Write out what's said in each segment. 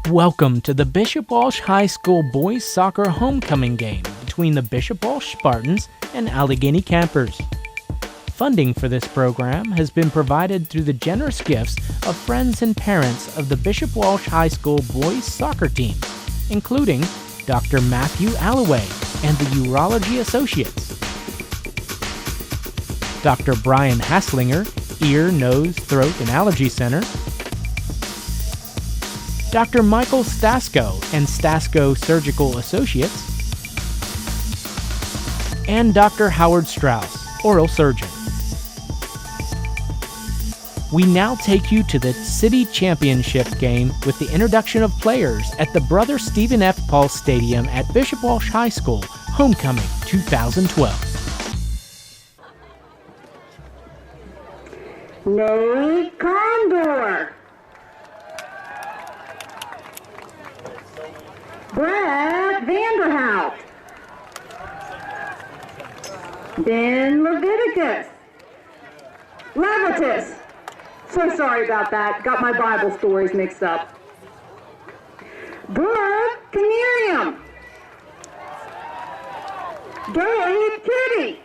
Welcome to the Bishop Walsh High School Boys Soccer Homecoming Game between the Bishop Walsh Spartans and Allegany Campers. Funding for this program has been provided through the generous gifts of friends and parents of the Bishop Walsh High School Boys Soccer team, including Dr. Matthew Alloway and the Urology Associates, Dr. Brian Haslinger, Ear, Nose, Throat, and Allergy Center, Dr. Michael Stasko and Stasko Surgical Associates, and Dr. Howard Strauss, Oral Surgeon. We now take you to the City Championship game with the introduction of players at the Brother Stephen F. Paul Stadium at Bishop Walsh High School, Homecoming 2012. Nate Condor. Brett Vanderhout. Ben Leviticus. Levitus. So sorry about that. Got my Bible stories mixed up. Brooke Canerium. Gabe Kitty.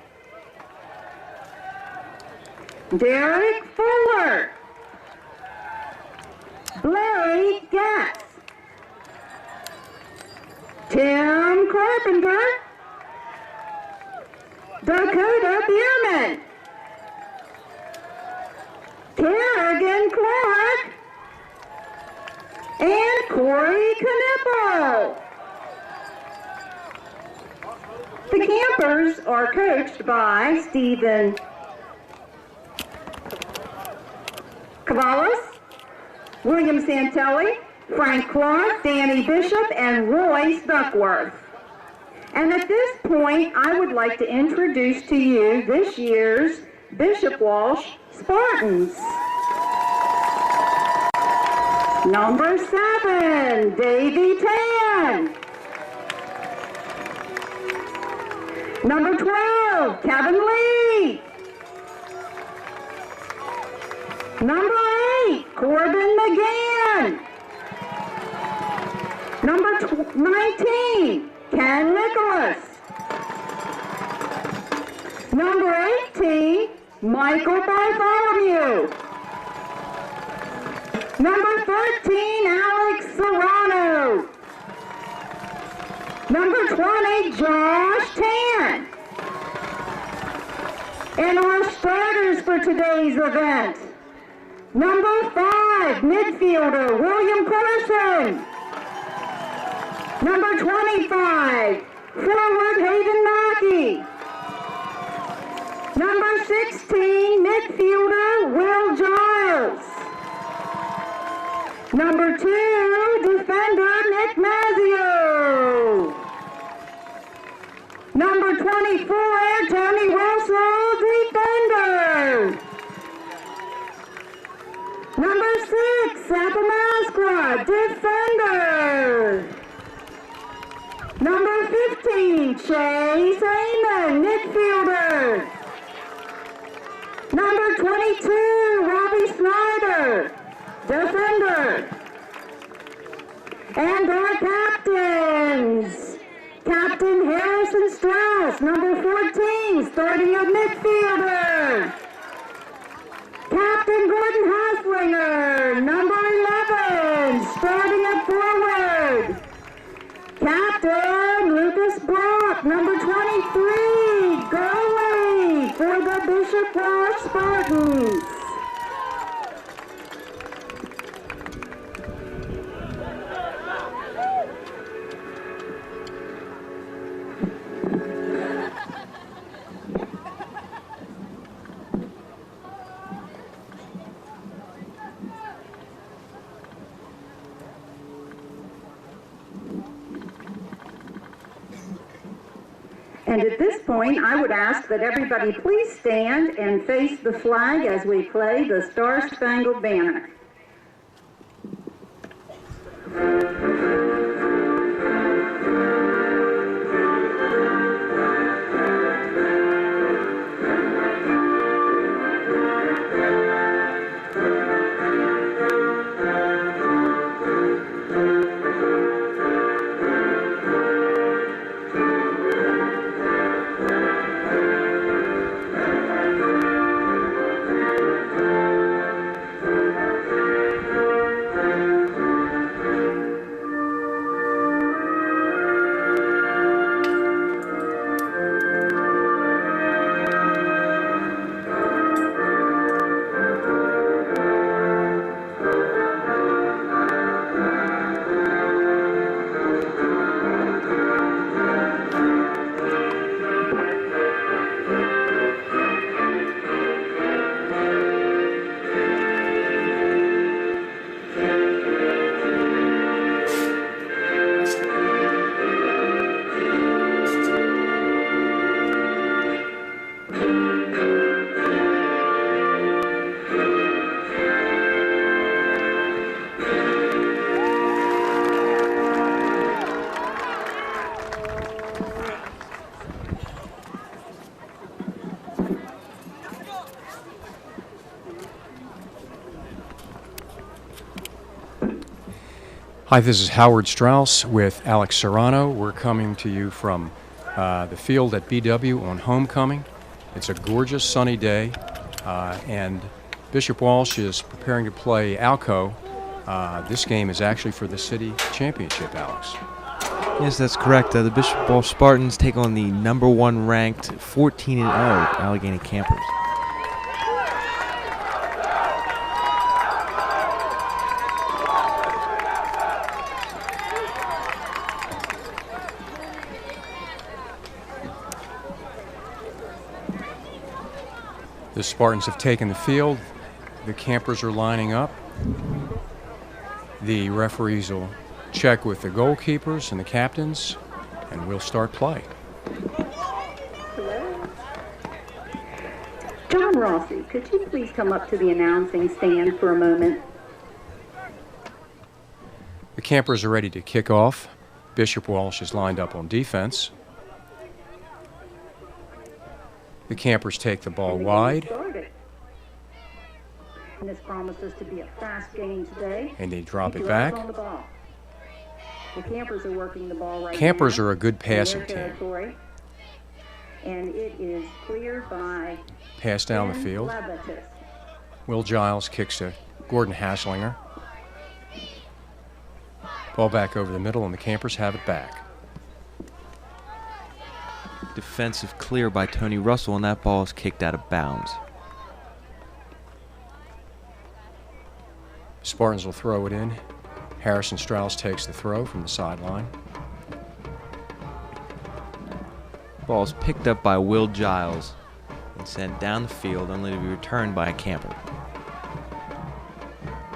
Derek Fuller. Blake Gatz. Tim Carpenter. Dakota Bierman. Kerrigan Clark. And Corey Knipple. The campers are coached by Stephen Cavalis, William Santelli, Frank Clark, Danny Bishop, and Roy Duckworth. And at this point, I would like to introduce to you this year's Bishop Walsh Spartans. Number 7, Davy Tan. Number 12, Kevin Lee. Number 8, Corbin McGann. Number 19, Ken Nicholas. Number 18, Michael Bartholomew. Number 13, Alex Serrano. Number 20, Josh Tan. And our starters for today's event. Number 5, midfielder William Carson. Number 25, forward Hayden Mackey. Number 16, midfielder Will Giles. Number 2, defender Nick Mazzio. Number 24, Tony Russell, defender. Number 6, Sapamaskwa, defender. Number 15, Chase Amon, midfielder. Number 22, Robbie Snyder, defender. And our captains, Captain Harrison Strauss, number 14, starting at midfielder. Captain Gordon Haslinger, number 11, starting at forward. Captain Lucas Brock, number 23, goalie for the Bishop Walsh Spartans. And at this point, I would ask that everybody please stand and face the flag as we play the Star-Spangled Banner. Hi, this is Howard Strauss with Alex Serrano. We're coming to you from the field at BW on homecoming. It's a gorgeous sunny day, and Bishop Walsh is preparing to play Alco. This game is actually for the city championship, Alex. Yes, that's correct. The Bishop Walsh Spartans take on the number 1 ranked 14-0 Allegany Campers. The Spartans have taken the field. The Campers are lining up. The referees will check with the goalkeepers and the captains, and we'll start play. John Rossi, could you please come up to the announcing stand for a moment? The Campers are ready to kick off. Bishop Walsh is lined up on defense. The Campers take the ball wide. And this promises to be a fast game today. And they drop it back. The Campers are working the ball right now. Campers are a good passing team. And it is cleared by Pass down the field. Will Giles kicks to Gordon Haslinger. Ball back over the middle, and the Campers have it back. Defensive clear by Tony Russell, and that ball is kicked out of bounds. Spartans will throw it in. Harrison Strauss takes the throw from the sideline. Ball is picked up by Will Giles and sent down the field, only to be returned by a Camper.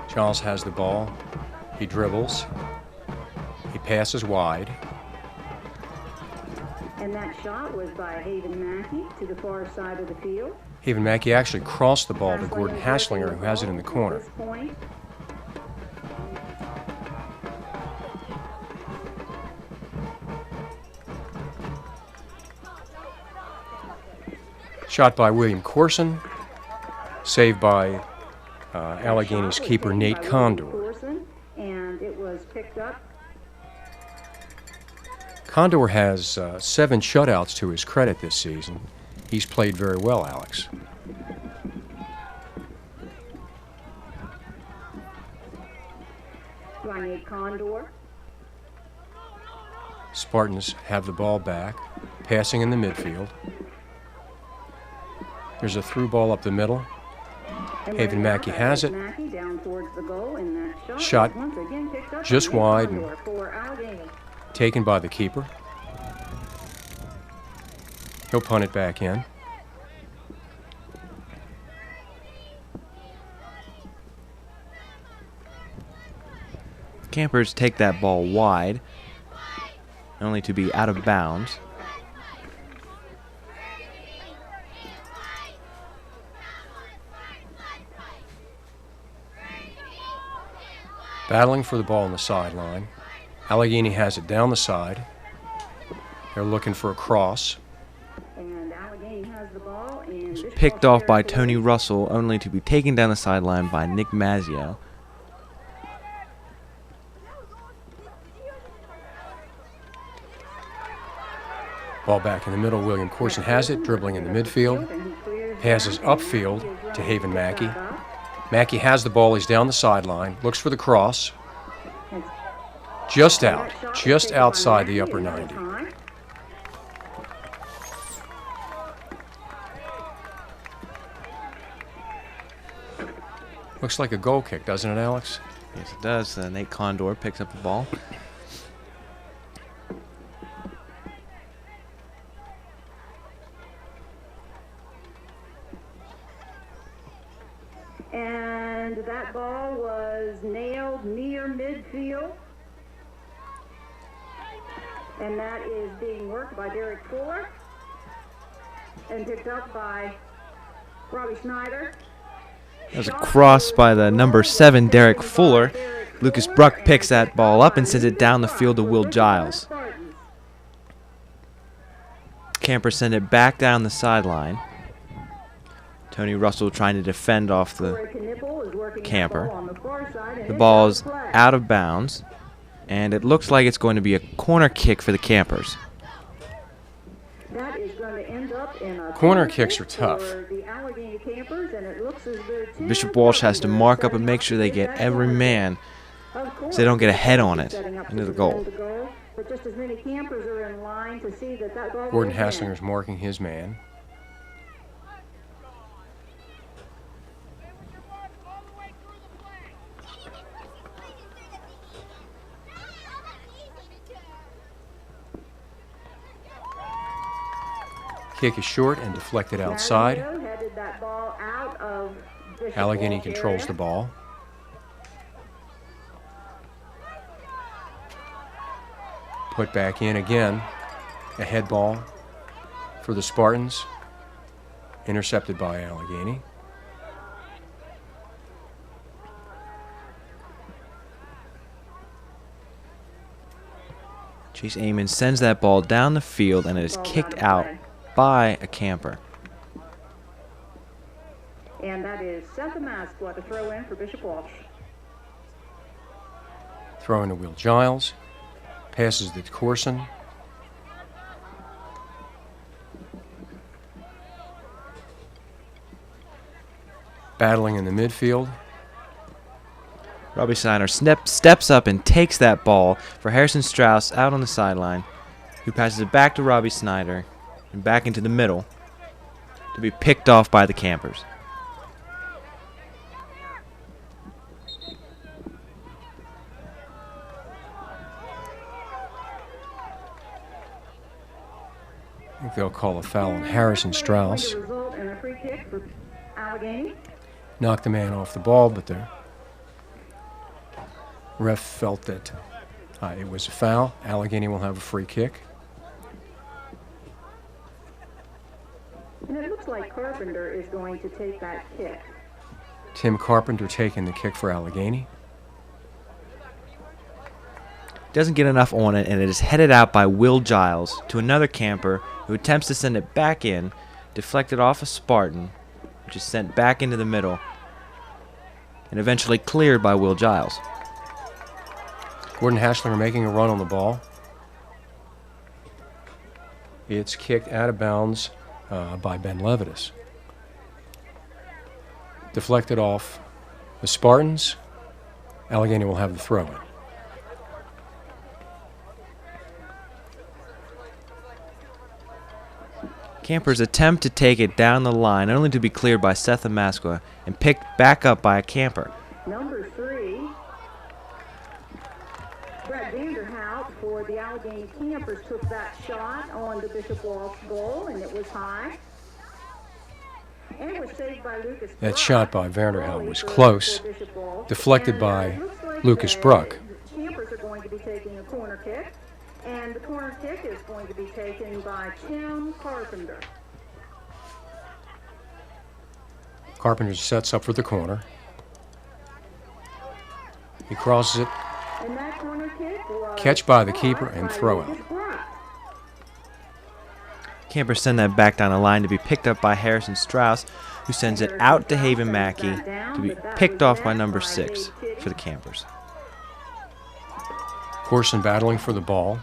Giles has the ball. He dribbles. He passes wide. And that shot was by Haven Mackey to the far side of the field. Haven Mackey actually crossed the ball to Gordon Haslinger, who has it in the corner. Shot by William Corson, saved by Allegany's keeper Nate Condor. And it was picked up. Condor has 7 shutouts to his credit this season. He's played very well, Alex. By Nate Condor. Spartans have the ball back, passing in the midfield. There's a through ball up the middle. Haven Mackey has it. Shot just wide and taken by the keeper. He'll punt it back in. Campers take that ball wide, only to be out of bounds. Battling for the ball on the sideline. Allegany has it down the side. They're looking for a cross. And Allegany has the ball. And It's picked off by Tony Russell, only to be taken down the sideline by Nick Mazzio. Ball back in the middle. William Corson has it, dribbling in the midfield. Passes upfield to Haven Mackey. Mackey has the ball. He's down the sideline. Looks for the cross. Just out. Just outside the upper 90. Looks like a goal kick, doesn't it, Alex? Yes, it does. Nate Condor picks up the ball. And that ball was nailed near midfield. And that is being worked by Derek Fuller. And picked up by Robbie Schneider. There's a cross by the number 7, Derek Fuller. Lucas Bruck picks that ball up and sends it down the field to Will Giles. Campers send it back down the sideline. Tony Russell trying to defend off the Camper. The ball is out of bounds. And it looks like it's going to be a corner kick for the Campers. That is going to end up in a Corner kicks are tough. for the Allegany Campers, and it looks as though Tim Bishop Walsh has to Carpenter mark is up and setting make sure they to get that every corner man kick. Of course, so they don't get a head on it setting up into to the goal. defend the goal, but just as many campers are in line to see that goal Gordon goes in. Haslinger's marking his man. Kick is short and deflected outside. Mario headed that ball out of Bishop Allegany Walsh controls area. the ball. Put back in again. A head ball for the Spartans. Intercepted by Allegany. Chase Amon sends that ball down the field, and it is Ball kicked down the out play. by a camper. And that is Seth Amasqua to throw in for Bishop Walsh. Throwing to Will Giles. Passes to Corson. Battling in the midfield. Robbie Snyder steps up and takes that ball for Harrison Strauss out on the sideline, who passes it back to Robbie Snyder and back into the middle to be picked off by the Campers. I think they'll call a foul on Harrison Strauss. Going to result in a free kick for Allegany. Knocked the man off the ball, but the ref felt that it was a foul. Allegany will have a free kick. And it looks like Carpenter is going to take that kick. Tim Carpenter taking the kick for Allegany. Doesn't get enough on it, and it is headed out by Will Giles to another camper who attempts to send it back in, deflected off a Spartan, which is sent back into the middle, and eventually cleared by Will Giles. Gordon Haslinger making a run on the ball. It's kicked out of bounds by Ben Levitas. Deflected off the Spartans. Allegany will have the throw in. Campers attempt to take it down the line, only to be cleared by Seth Amasqua and picked back up by a camper. Number 3, Brett Vanderhout for the Allegany Campers took that shot on the Bishop Walsh goal, and it was high. And it was saved by Lucas That Bruck. shot by Vanderhout was close. For Bishop Walsh. Deflected And, by it looks like Lucas the Bruck. Campers are going to be taking a corner kick, and the corner kick is going to be taken by Tim Carpenter. Carpenter sets up for the corner. He crosses it. And that corner kick was Catch by the blocked keeper and by throw Lucas out. Bruck. Campers send that back down the line to be picked up by Harrison Strauss, who sends it out to Haven Mackey to be picked off by number 6 for the Campers. Corson battling for the ball.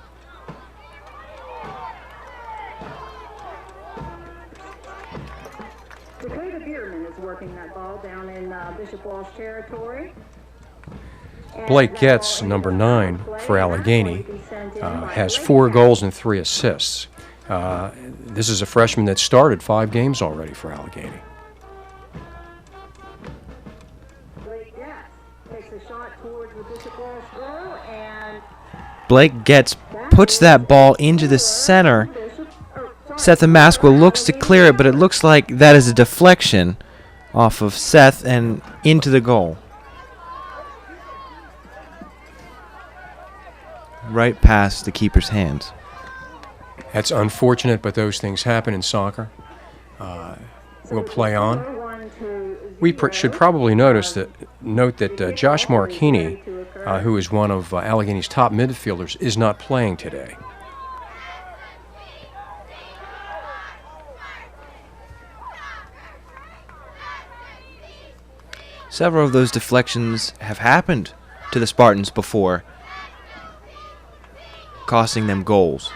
Dakota Bierman is working that ball down in Bishop Walsh territory. And Blake that Getz, ball number is 9 out of play, for and that's Allegany, going to be sent in by has Blake 4 Getz. goals and 3 assists. This is a freshman that started 5 games already for Allegany. Blake Getz takes a shot towards the Bishop Walsh goal, and Blake puts that ball into the center. Seth Amasqua looks to clear it, but it looks like that is a deflection off of Seth and into the goal. Right past the keeper's hands. That's unfortunate, but those things happen in soccer. We'll play on. We should probably note that Josh Marchini, who is one of Allegany's top midfielders, is not playing today. Several of those deflections have happened to the Spartans before. costing them goals.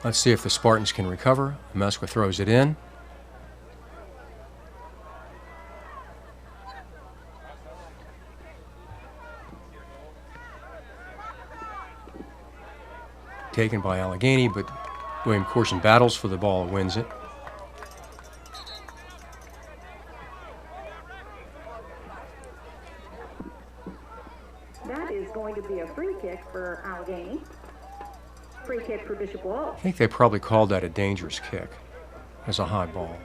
Let's see if the Spartans can recover. Amesqua throws it in. Taken by Allegany, but William Corson battles for the ball and wins it. That is going to be a free kick for Allegany. Free kick for Bishop Walsh. I think they probably called that a dangerous kick as a high ball.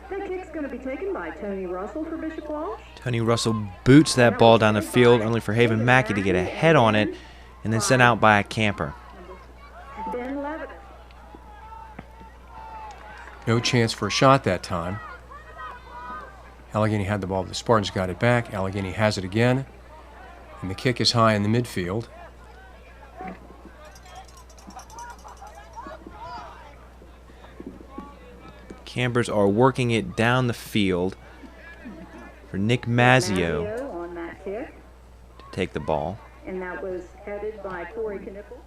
That kick's going to be taken by Tony Russell for Bishop Walsh. Tony Russell boots that ball down the field, only for Haven Mackey to get a head on it and then sent out by a camper. Ben Levitt. No chance for a shot that time. Allegany had the ball, but the Spartans got it back. Allegany has it again, and the kick is high in the midfield. Campers are working it down the field for Nick Mazzio on that kick, to take the ball. and that was headed by Corey Knippel.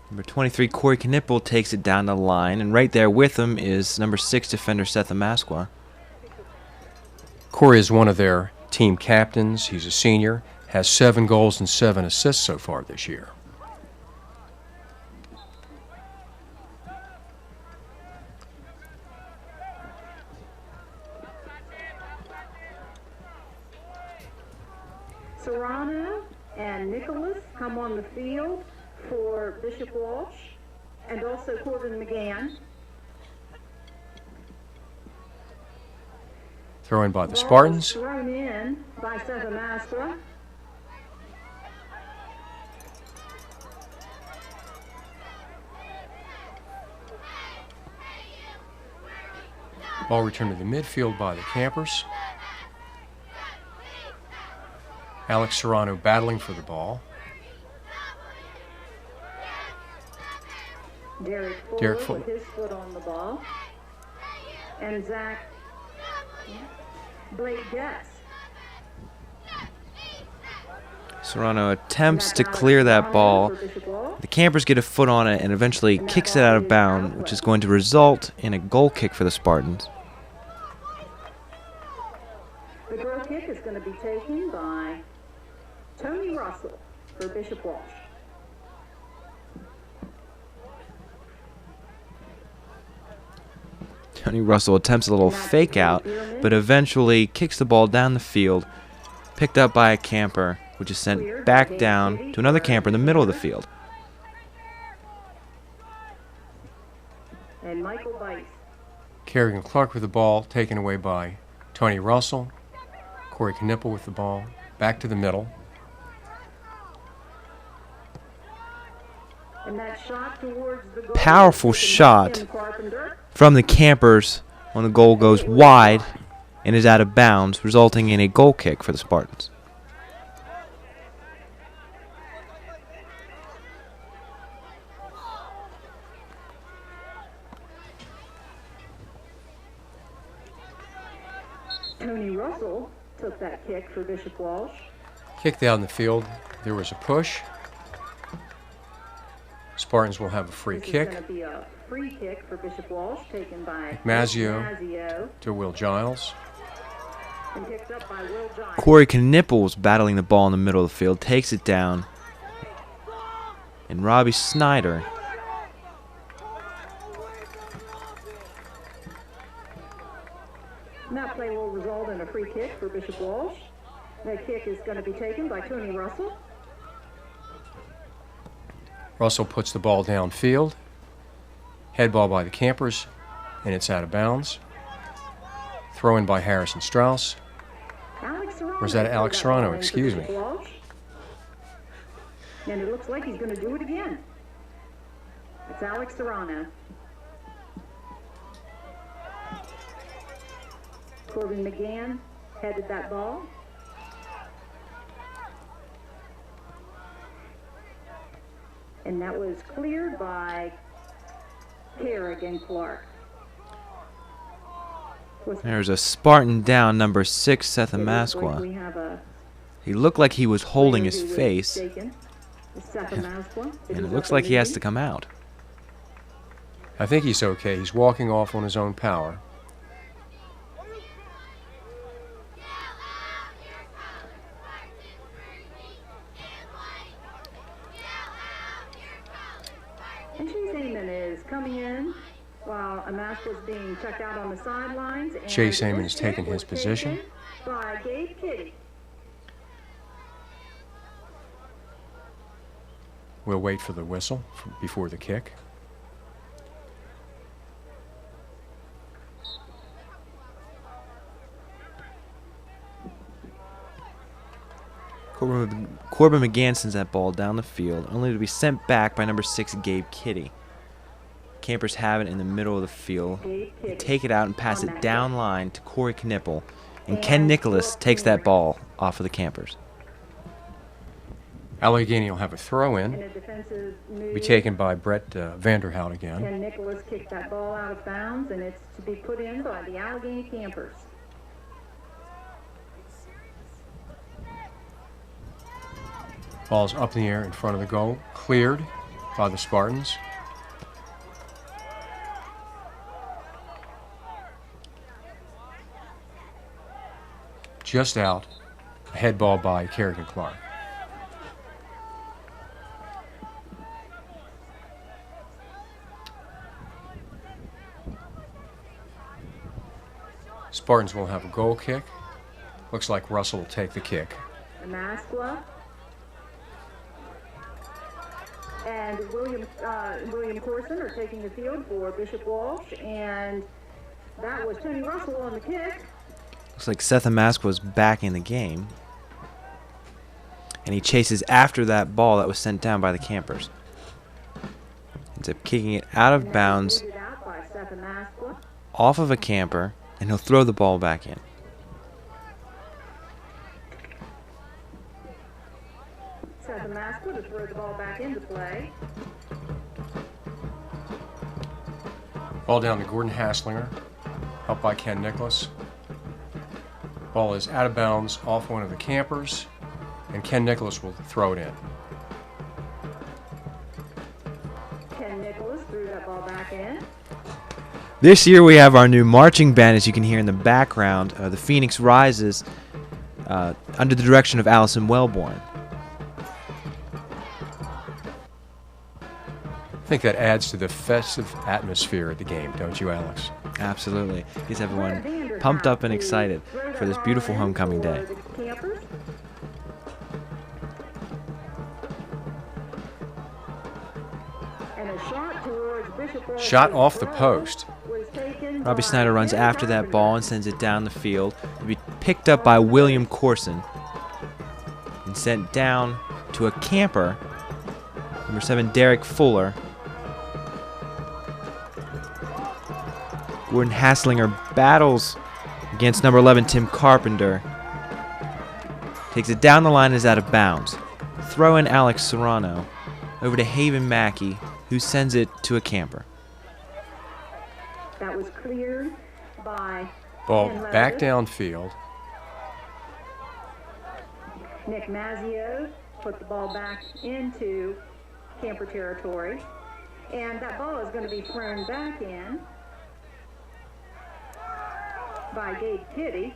Number 23, Corey Knippel, takes it down the line, and right there with him is number 6 defender Seth Amesqua. Corey is one of their team captains. He's a senior, has 7 goals and 7 assists so far this year. Serrano and Nicholas come on the field for Bishop Walsh, and also Corbin McGann. Throw in by the Ball Spartans. thrown in by Seth Amesqua. Ball returned to the midfield by the Campers. Alex Serrano battling for the ball. Derek Fuller with his foot on the ball. And Blake Getz. Serrano attempts to clear that ball. The Campers get a foot on it and eventually kicks it out of bounds, which is going to result in a goal kick for the Spartans. The goal kick is going to be taken by Tony Russell for Bishop Walsh. Tony Russell attempts a little fake out, but eventually kicks the ball down the field, picked up by a camper, which is sent back down to another camper in the middle of the field. And Michael Bice. Kerrigan Clark with the ball, taken away by Tony Russell. Corey Knippel with the ball, back to the middle. And that shot towards the goal. Powerful shot from the Campers when the goal goes wide and is out of bounds, resulting in a goal kick for the Spartans. Tony Russell took that kick for Bishop Walsh. Kick down the field. There was a push. Spartans will have a free This kick. is going to be a free kick for Bishop Walsh, taken by Mazzio to Will Giles. and picked up by Will Giles. Corey Knippel was battling the ball in the middle of the field, takes it down, and Robbie Snyder And that play will result in a free kick for Bishop Walsh. That kick is going to be taken by Tony Russell. Russell puts the ball downfield. Head ball by the Campers, and it's out of bounds. Throw in by Harrison Strauss. Or is that Alex Serrano? Excuse me. And it looks like he's going to do it again. It's Alex Serrano. Corbin McGann headed that ball. And that was cleared by Kerrigan Clark. There's a Spartan down, number 6, Seth Amasqua. We have a He looked like he was holding his player who was face, taken, Seth Amasqua. and it He's looks up like he has immediately. to come out. I think he's okay. He's walking off on his own power. And Chase Amon is coming in while Amasqua's being checked out on the sidelines. And Chase Amon this has taken kick his was position. taken by Gabe Kitty. We'll wait for the whistle before the kick. Corbin McGann sends that ball down the field, only to be sent back by number 6, Gabe Kitty. Campers have it in the middle of the field. They take it out and pass it down line to Corey Knippel, and Ken Nicholas takes that ball off of the Campers. Allegany will have a throw In in. a defensive move, Be taken by Brett Vanderhout again. Ken Nicholas kicked that ball out of bounds, and it's to be put in by the Allegheny Campers. Ball's up in the air in front of the goal. Cleared by the Spartans. Just out. A head ball by Kerrigan Clark. Spartans will have a goal kick. Looks like Russell will take the kick. Amasqua and William Corson are taking the field for Bishop Walsh, and that was Tony Russell on the kick. Looks like Seth Amasqua was back in the game, and he chases after that ball that was sent down by the Campers. Ends up kicking it out of bounds Booted out by Seth Amasqua. off of a Camper, and he'll throw the ball back in. Seth Amasqua to throw the ball back into play. Ball down to Gordon Hasslinger. Helped by Ken Nicholas. Ball is out of bounds off one of the Campers, and Ken Nicholas will throw it in. Ken Nicholas threw that ball back in. This year we have our new marching band, as you can hear in the background. The Phoenix Rises under the direction of Allison Wellborn. I think that adds to the festive atmosphere at the game, don't you, Alex? Absolutely. Gets everyone pumped up and excited for this beautiful homecoming day. Shot off the post. Robbie Snyder runs after that ball and sends it down the field. It'll be picked up by William Corson and sent down to a Camper. Number 7, Derek Fuller. Gordon Hasslinger battles against number 11, Tim Carpenter. Takes it down the line and is out of bounds. Throw in Alex Serrano over to Haven Mackey, who sends it to a Camper. That was cleared by Ball Ken back Leather. downfield. Nick Mazzio put the ball back into Camper territory. And that ball is going to be thrown back in by Gabe Kitty.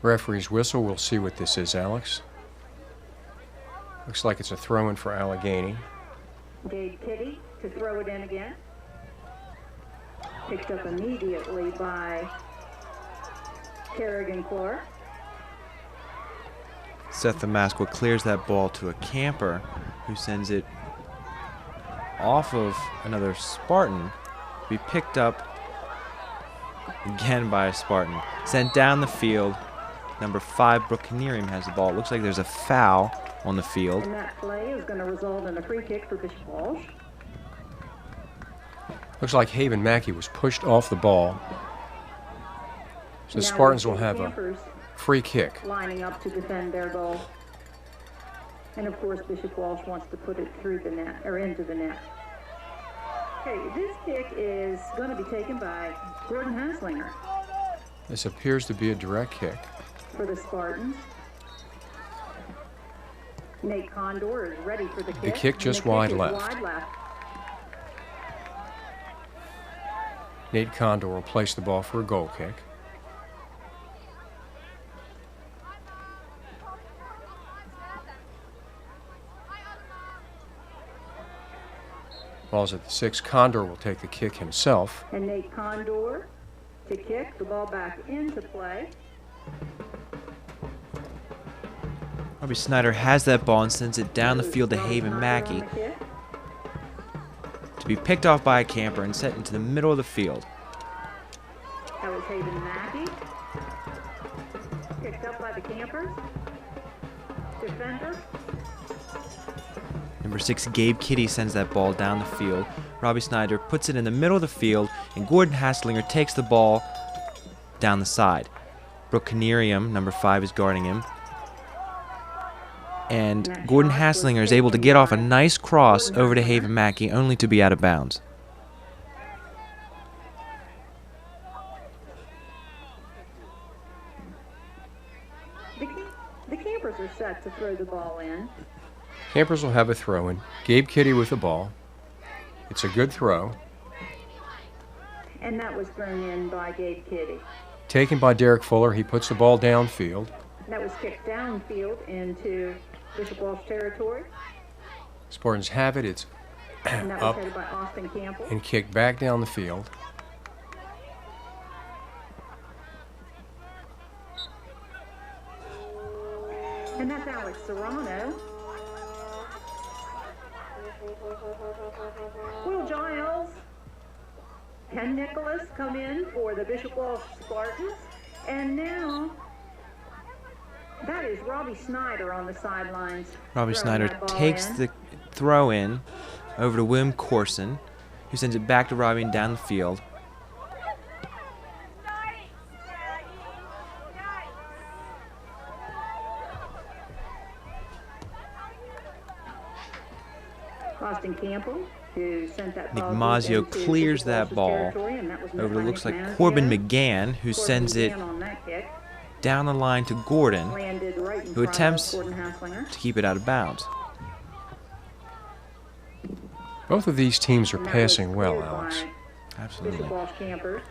Referee's whistle. We'll see what this is, Alex. Looks like it's a throw-in for Allegany. Gabe Kitty to throw it in again. Picked up immediately by Kerrigan Clark. Seth Amasqua clears that ball to a Camper, who sends it off of another Spartan to be picked up again by a Spartan. Sent down the field. Number 5, Brooke Kinnearium has the ball. It looks like there's a foul on the field. And that play is going to result in a free kick for Bishop Walsh. Looks like Haven Mackey was pushed off the ball. So the Now Spartans we will see have a Campers free kick. lining up to defend their goal. And of course, Bishop Walsh wants to put it through the net, or into the net. Okay, this kick is going to be taken by Gordon Hasslinger. This appears to be a direct kick. For the Spartans. Nate Condor is ready for the kick. The kick just and the wide kick is left. wide left. Nate Condor will place the ball for a goal kick. Ball's at the 6. Condor will take the kick himself. And Nate Condor to kick the ball back into play. Robbie Snyder has that ball and sends it down the field to Haven Mackey to be picked off by a camper and set into the middle of the field. That was Haven Mackey. Picked up by the campers. Defender. Number 6, Gabe Kitty sends that ball down the field. Robbie Snyder puts it in the middle of the field, and Gordon Haslinger takes the ball down the side. Brooke Canerium, number 5, is guarding him. And Gordon Haslinger is able to get off a nice cross over to Haven Mackey, only to be out of bounds. The campers are set to throw the ball in. Campers will have a throw in. Gabe Kitty with the ball. It's a good throw. And that was thrown in by Gabe Kitty. Taken by Derek Fuller. He puts the ball downfield. That was kicked downfield into Bishop Walsh territory. Spartans have it. It's And that was up headed by Austin Campbell. and kicked back down the field. And that's Alex Serrano. Will Giles, Ken Nicholas come in for the Bishop Walsh Spartans. And now, that is Robbie Snyder on the sidelines. Robbie throwing Snyder that ball takes in. the throw in over to William Corson, who sends it back to Robbie and down the field. Austin Campbell, who sent that Nick ball Mazzio into clears Bishop that Walsh's ball territory, and that was met over by to looks Nick like Mazzio. Corbin McGann, who Corbin sends it McGann on that kick. down the line to Gordon, Landed right in who front of attempts Gordon Haslinger. to keep it out of bounds. Both of these teams are And that passing was well, cleared Alex. by Absolutely. Bishop Walsh campers.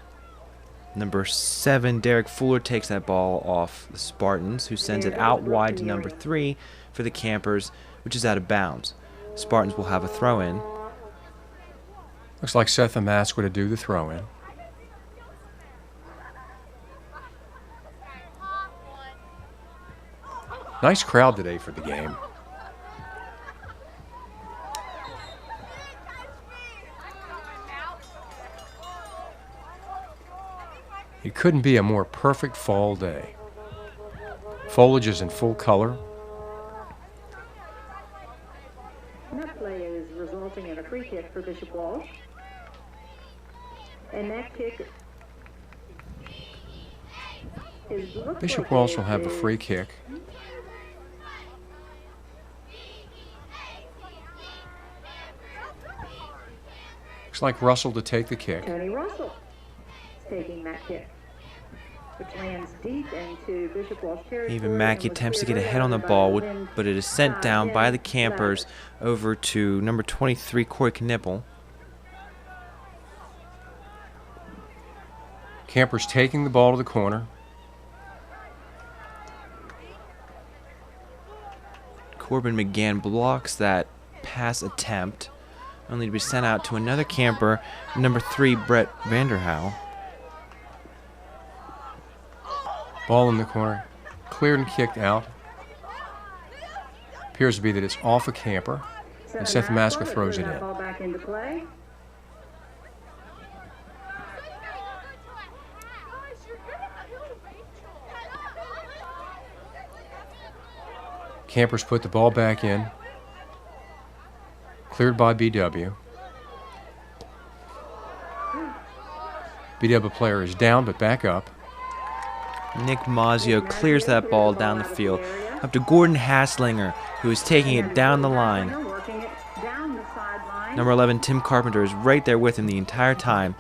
Number 7, Derek Fuller takes that ball off the Spartans, who sends it out wide to number 3 for the Campers, which is out of bounds. Spartans will have a throw in. Looks like Seth Amaskwa to do the throw in. Nice crowd today for the game. It couldn't be a more perfect fall day. Foliage is in full color. And that play is resulting in a free kick for Bishop Walsh. And that kick is Bishop Walsh will have a free kick. Looks like Russell to take the kick. Tony Russell is taking that kick, which lands deep into Bishop Walsh territory. Even Mackey attempts to get ahead on the ball, but it is sent down by the Campers over to number 23, Corey Knippel. Campers taking the ball to the corner. Corbin McGann blocks that pass attempt, only to be sent out to another Camper, number 3, Brett Vanderhow. Ball in the corner. Cleared and kicked out. Appears to be that it's off a Camper. And Seth Amaskwa throws it in. Ball back into play. Campers put the ball back in. Cleared by BW. BW player is down but back up. Nick Mazzio clears that ball down the field, up to Gordon Haslinger, who is taking it down the line. Working it down the sideline. Number 11, Tim Carpenter, is right there with him the entire time.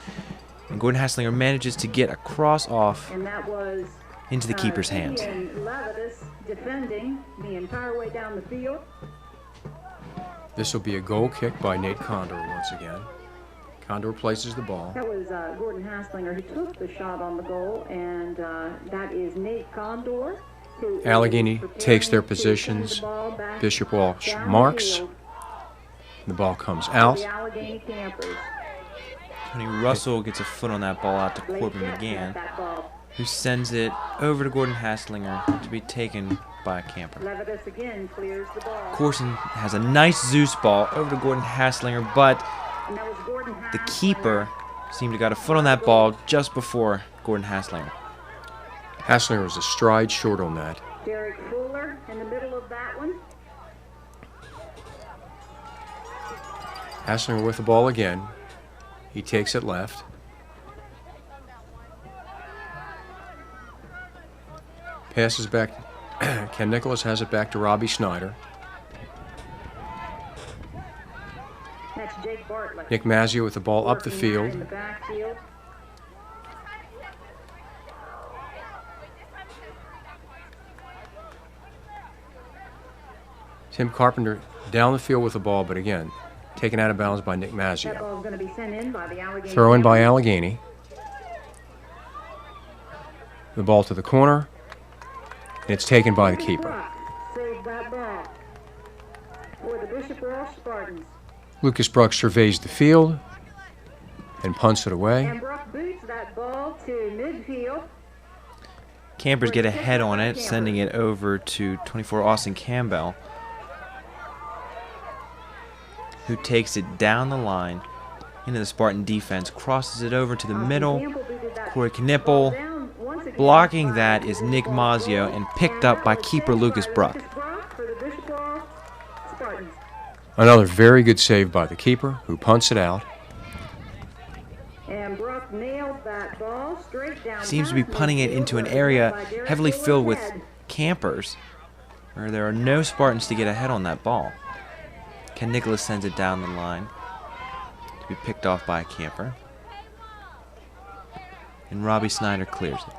And Gordon Hasslinger manages to get a cross off And that was into the keeper's hands. Ian Levitas defending the entire way down the field. This will be a goal kick by Nate Condor once again. Condor places the ball. That was Gordon Hasslinger who took the shot on the goal, and that is Nate Condor. Who Allegany is takes their preparing to positions. send the ball back Bishop Walsh down the marks. field The ball comes for out. the Allegany Campers. Tony Russell gets a foot on that ball out to Blake Corbin Jackson McGann, at that ball. who sends it over to Gordon Hasslinger to be taken by a camper. Levitas again clears the ball. Corson has a nice Zeus ball over to Gordon Hasslinger, but And that was Gordon the Hasslinger. keeper seemed to got a foot on that ball just before Gordon Hasslinger. Hasslinger was a stride short on that. Derek Fuller in the middle of that one. Hasslinger with the ball again. He takes it left. Passes back. Ken Nicholas has it back to Robbie Snyder. That's Jake Bartlett. Nick Mazzio with the ball up the Working there in field. the backfield. Tim Carpenter down the field with the ball, but again, taken out of bounds by Nick That Mazzio. ball's going to be sent in by the Allegany. Throw in by Campers. Allegany. The ball to the corner. And it's taken by the Lucas keeper. Brock saved that ball for the Bishop Walsh Spartans. Lucas Bruck surveys the field and punts it away. And Brock boots that ball to midfield. Campers get a head on it, sending it over to 24 Austin Campbell, who takes it down the line into the Spartan defense, crosses it over to the Austin middle. Campbell booted that Corey ball Knippel. down once again Blocking by that is Lucas Nick Brock. Mazzio and picked And up that by was keeper saved Lucas by Brock. Lucas Brock for the Bishop Walsh Spartans. Another very good save by the keeper, who punts it out. And Brock nailed that ball straight down. Seems to be past punting it midfield, into an but area by Derek heavily Fuller's filled with head. campers, where there are no Spartans to get ahead on that ball. Ken Nicholas sends it down the line to be picked off by a camper, and Robbie Snyder clears it.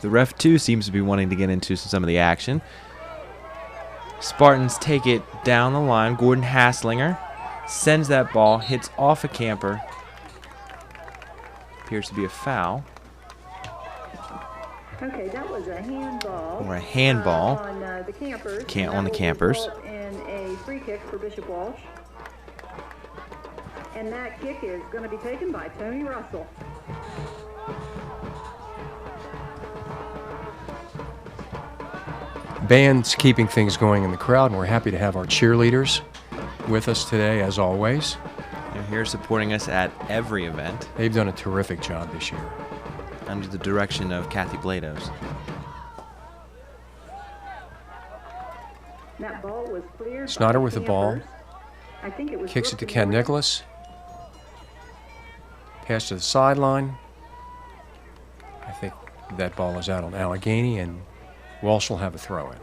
The ref too seems to be wanting to get into some of the action. Spartans take it down the line. Gordon Hasslinger sends that ball, hits off a camper. Appears to be a foul. Okay, that was a handball. Or a handball. On the Campers. On the That will Campers. result in a free kick for Bishop Walsh. And that kick is going to be taken by Tony Russell. Band's keeping things going in the crowd, and we're happy to have our cheerleaders with us today, as always. They're here supporting us at every event They've done a terrific job this year. under the direction of Kathy Blados. That ball was cleared Snyder by with the ball. Campers. I think it was Kicks it to Brooklyn Ken Morris. Nicholas. Pass to the sideline. I think that ball is out on Allegany, and Walsh will have a throw in.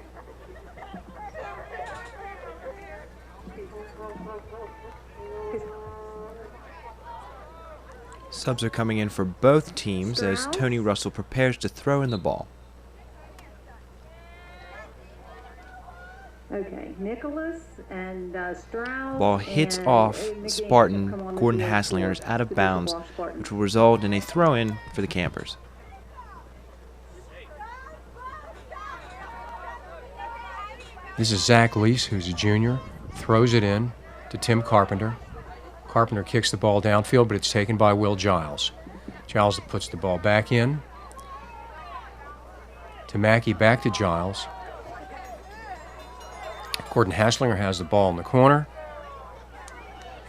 Subs are coming in for both teams as Tony Russell prepares to throw in the ball. Okay, Nicholas and Strauss. Ball hits and off Aiden McGee Spartan come on the Gordon field Hasslinger is for out of the bounds, Bishop Walsh Spartans. which will result in a throw-in for the Campers. This is Zach Lease, who's a junior, throws it in to Tim Carpenter. Carpenter kicks the ball downfield, but it's taken by Will Giles. Giles puts the ball back in to Mackey, back to Giles. Gordon Hasslinger has the ball in the corner,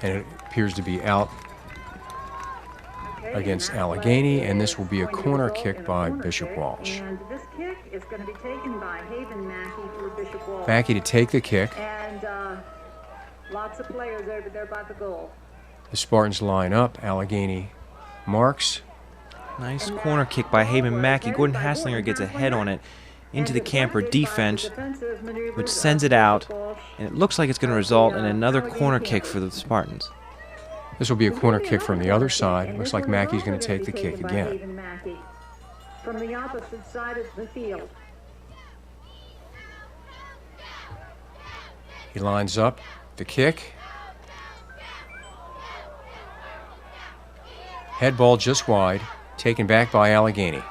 and it appears to be out Okay, against and that Allegany, play and this is will be a going to corner result kick in a by corner Bishop kick, Walsh. And this kick is going to be taken by Haven Mackey for Bishop Walsh. Mackey to take the kick. And lots of players over there by the goal. The Spartans line up. Allegany marks. Nice corner kick by Haven Mackey. Gordon Hasslinger gets a head on it into the camper defense, which sends it out, and it looks like it's going to result in another corner kick for the Spartans. This will be a corner kick from the other side. Looks like Mackey's going to take the kick again. From the opposite side of the field. He lines up the kick. Head ball just wide, taken back by Allegany.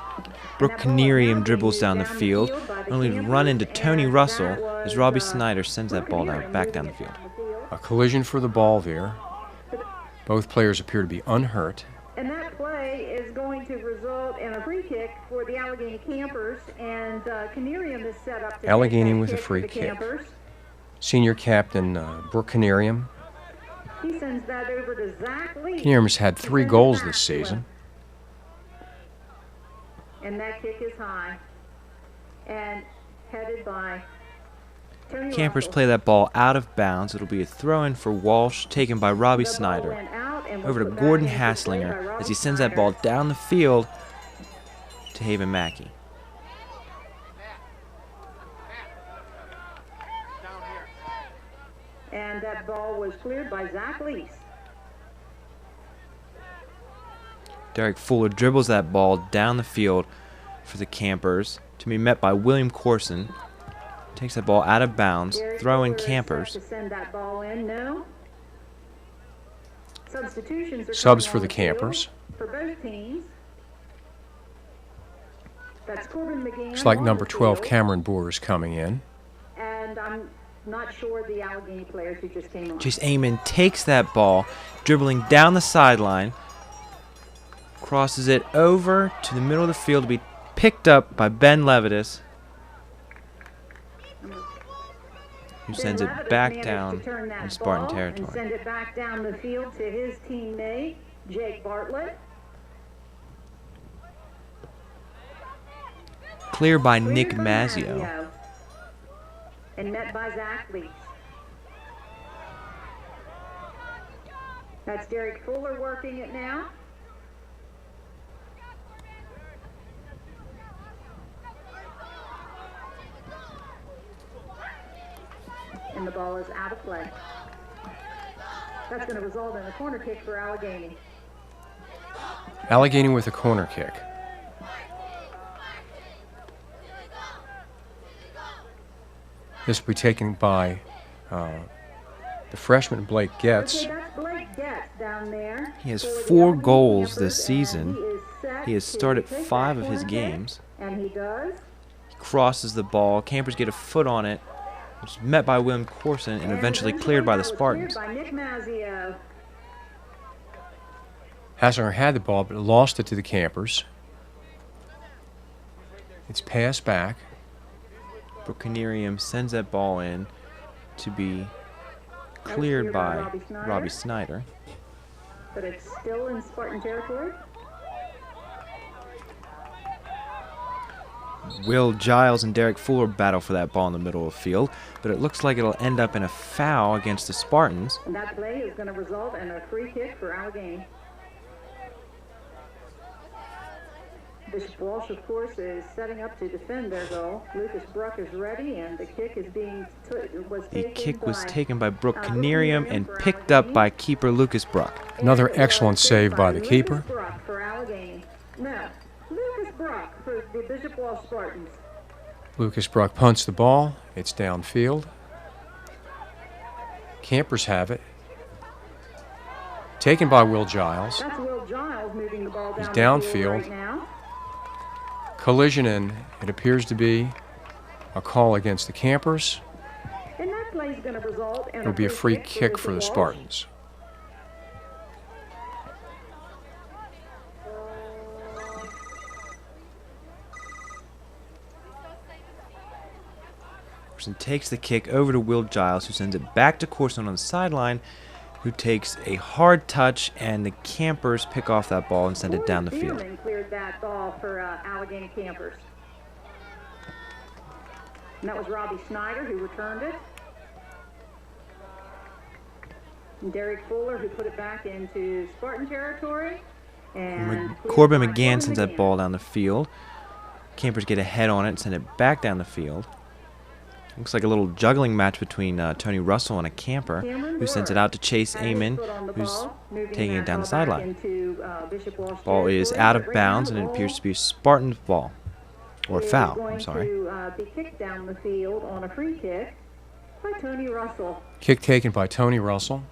Brooke Canerium dribbles down the field, only to run into Tony Russell as Robbie Snyder sends that ball back down the field. A collision for the ball there. Both players appear to be unhurt. And that play is going to result in a free kick for the Allegany Campers, and Canerium is set up to Allegany with a free kick. Senior captain Brooke Canerium. He sends that over to Zach Lee. Canerium's had 3 goals this season. And that kick is high and headed by Tony Campers Russell. play that ball out of bounds. It'll be a throw-in for Walsh, taken by Robbie Snyder. Over to Gordon Hasslinger as he sends that ball down the field to Haven Mackey. And that ball was cleared by Zach Lees. Derek Fuller dribbles that ball down the field for the Campers to be met by William Corson. Takes that ball out of bounds, throw in Campers. To send that ball in, no. Substitutions are Subs coming for on the Campers. For both teams. That's Corbin McGann. Looks like on number the 12 field. Cameron Boer coming in. And I'm not sure the Allegany players who just came on. Chase Amon takes that ball, dribbling down the sideline, crosses it over to the middle of the field to be picked up by Ben Levitas, who sends it back down in Spartan territory. And send it back down the field to his teammate, Jake Bartlett. Cleared by Nick Mazzio. And met by Zach Lees. That's Derek Fuller working it now. And the ball is out of play. That's going to result in a corner kick for Allegany. Allegany with a corner kick. This will be taken by the freshman Blake Getz. Okay, that's Blake Getz down there. He has for the 4 Allegany goals Campers, this season. He has started to take 5 that of his corner kick, games. And he does. He crosses the ball. Campers get a foot on it, which is met by William Corson and eventually cleared by the that was Spartans. cleared by Nick Mazzio. Hasslinger had the ball but lost it to the Campers. It's passed back. Brooke Canerium sends that ball in to be cleared by Robbie Snyder. But it's still in Spartan territory. Will Giles and Derek Fuller battle for that ball in the middle of the field, but it looks like it'll end up in a foul against the Spartans. And that play is going to result in a free kick for Allegany. Bishop Walsh, of course, is setting up to defend their goal. Lucas Bruck is ready, and the kick is being taken by Brooke Canerium and picked up by keeper Lucas Bruck. Another excellent save by the keeper. Lucas Bruck for Allegany. No, Lucas Bruck for the Bishop Walsh Spartans. Lucas Bruck punts the ball. It's downfield. Campers have it. Taken by Will Giles. That's Will Giles moving the ball down He's the downfield. field right now. Collision, and it appears to be a call against the Campers. And that play is going to result in It'll be a free kick for the Bishop Walsh. Spartans. Corson takes the kick over to Will Giles, who sends it back to Corson on the sideline, who takes a hard touch, and the Campers pick off that ball and send it down the field. Bierman cleared that ball for Allegany Campers. And that was Robbie Snyder who returned it. And Derek Fuller who put it back into Spartan territory. And Corbin McGann sends that ball down the field. Campers get a head on it and send it back down the field. Looks like a little juggling match between Tony Russell and a camper, who sends it out to Chase Amon, who's taking it down the sideline. Ball is out of bounds, and it appears to be Spartan's ball. Or foul, I'm sorry. Be kicked down the field on a free kick by Tony Russell. Kick taken by Tony Russell.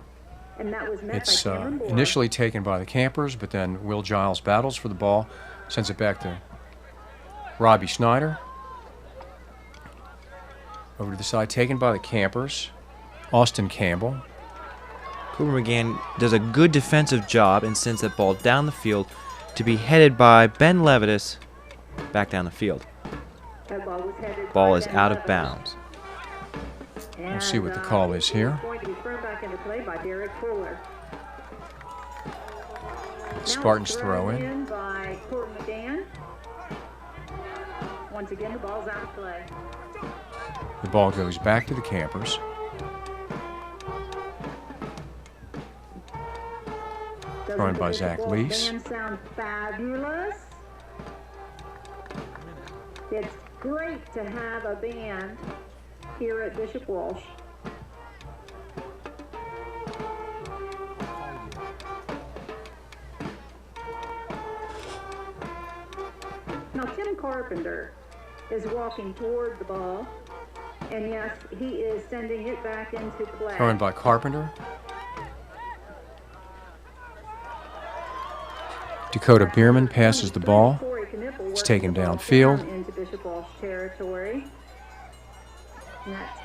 And that was met It's by Cameron Moore. initially taken by the Campers, but then Will Giles battles for the ball, sends it back to Robbie Snyder. Over to the side, taken by the Campers. Austin Campbell. Cooper McGann does a good defensive job and sends that ball down the field to be headed by Ben Levitas back down the field. That ball was headed Ball by is Ben out of Levitas. bounds. We'll see what the call is here. Going to be thrown back into play by Derek Fuller. Spartans Now throw thrown in. by Court McGann. Once again, the ball's out of play. The ball goes back to the Campers. Thrown by Zach Lease. Band sound fabulous. It's great to have a band here at Bishop Walsh. Now Tim Carpenter is walking toward the ball, and yes, he is sending it back into play. Thrown by Carpenter. Dakota Bierman passes the ball. It's taken downfield. Into Bishop Walsh territory. Next.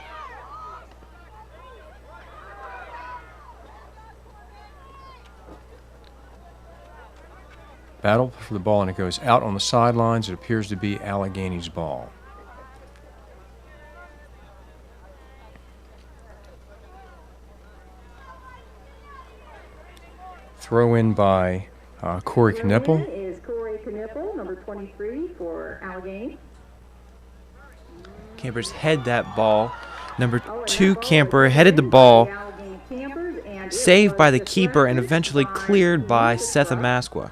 Battle for the ball, and it goes out on the sidelines. It appears to be Allegany's ball. Throw in by Corey Knippel. Is Corey Knippel, number 23 for Allegany. Campers head that ball. Number 2 camper headed the ball, saved by the keeper and eventually cleared by Seth Amasqua.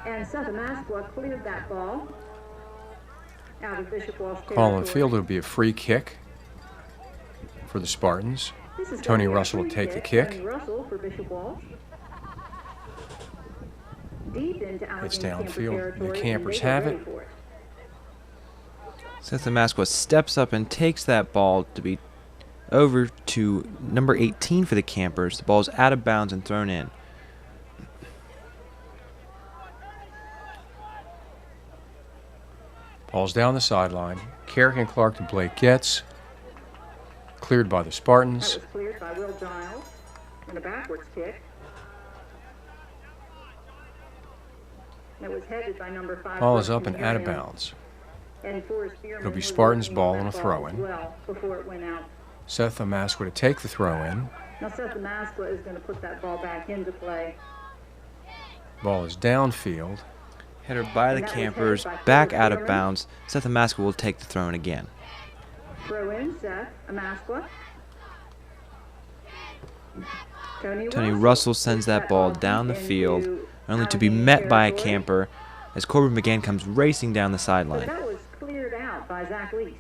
And Seth Amasqua cleared that ball out of Bishop Walsh territory. Call on the field, it'll be a free kick for the Spartans. This is Tony gonna be a Russell will free take the kick. Tony Russell for Bishop Walsh. Deep into Allegany It's camper downfield. territory, The and Campers they get have ready it. for it. Seth Amasqua steps up and takes that ball to be over to number 18 for the Campers. The ball's out of bounds and thrown in. Ball's down the sideline. Carrick and Clark to Blake Getz. Cleared by the Spartans. That was cleared by Will Giles and a backwards kick. That was headed by number 5. Ball is up and out of bounds. And Forrest Bierman It'll be was Spartans' working ball on on a that throw-in. as well before it went out. Seth Amasqua to take the throw in. Now Seth Amasqua is going to put that ball back into play. Ball is downfield. Header by the And that was Campers, headed by back Forrest out of Bierman. bounds. Seth Amasqua will take the throw in again. Throw in Seth Amasqua. Tony Russell sends that ball down the field, only to be met by a camper as Corbin McGann comes racing down the But sideline. that was cleared out by Zach Lease.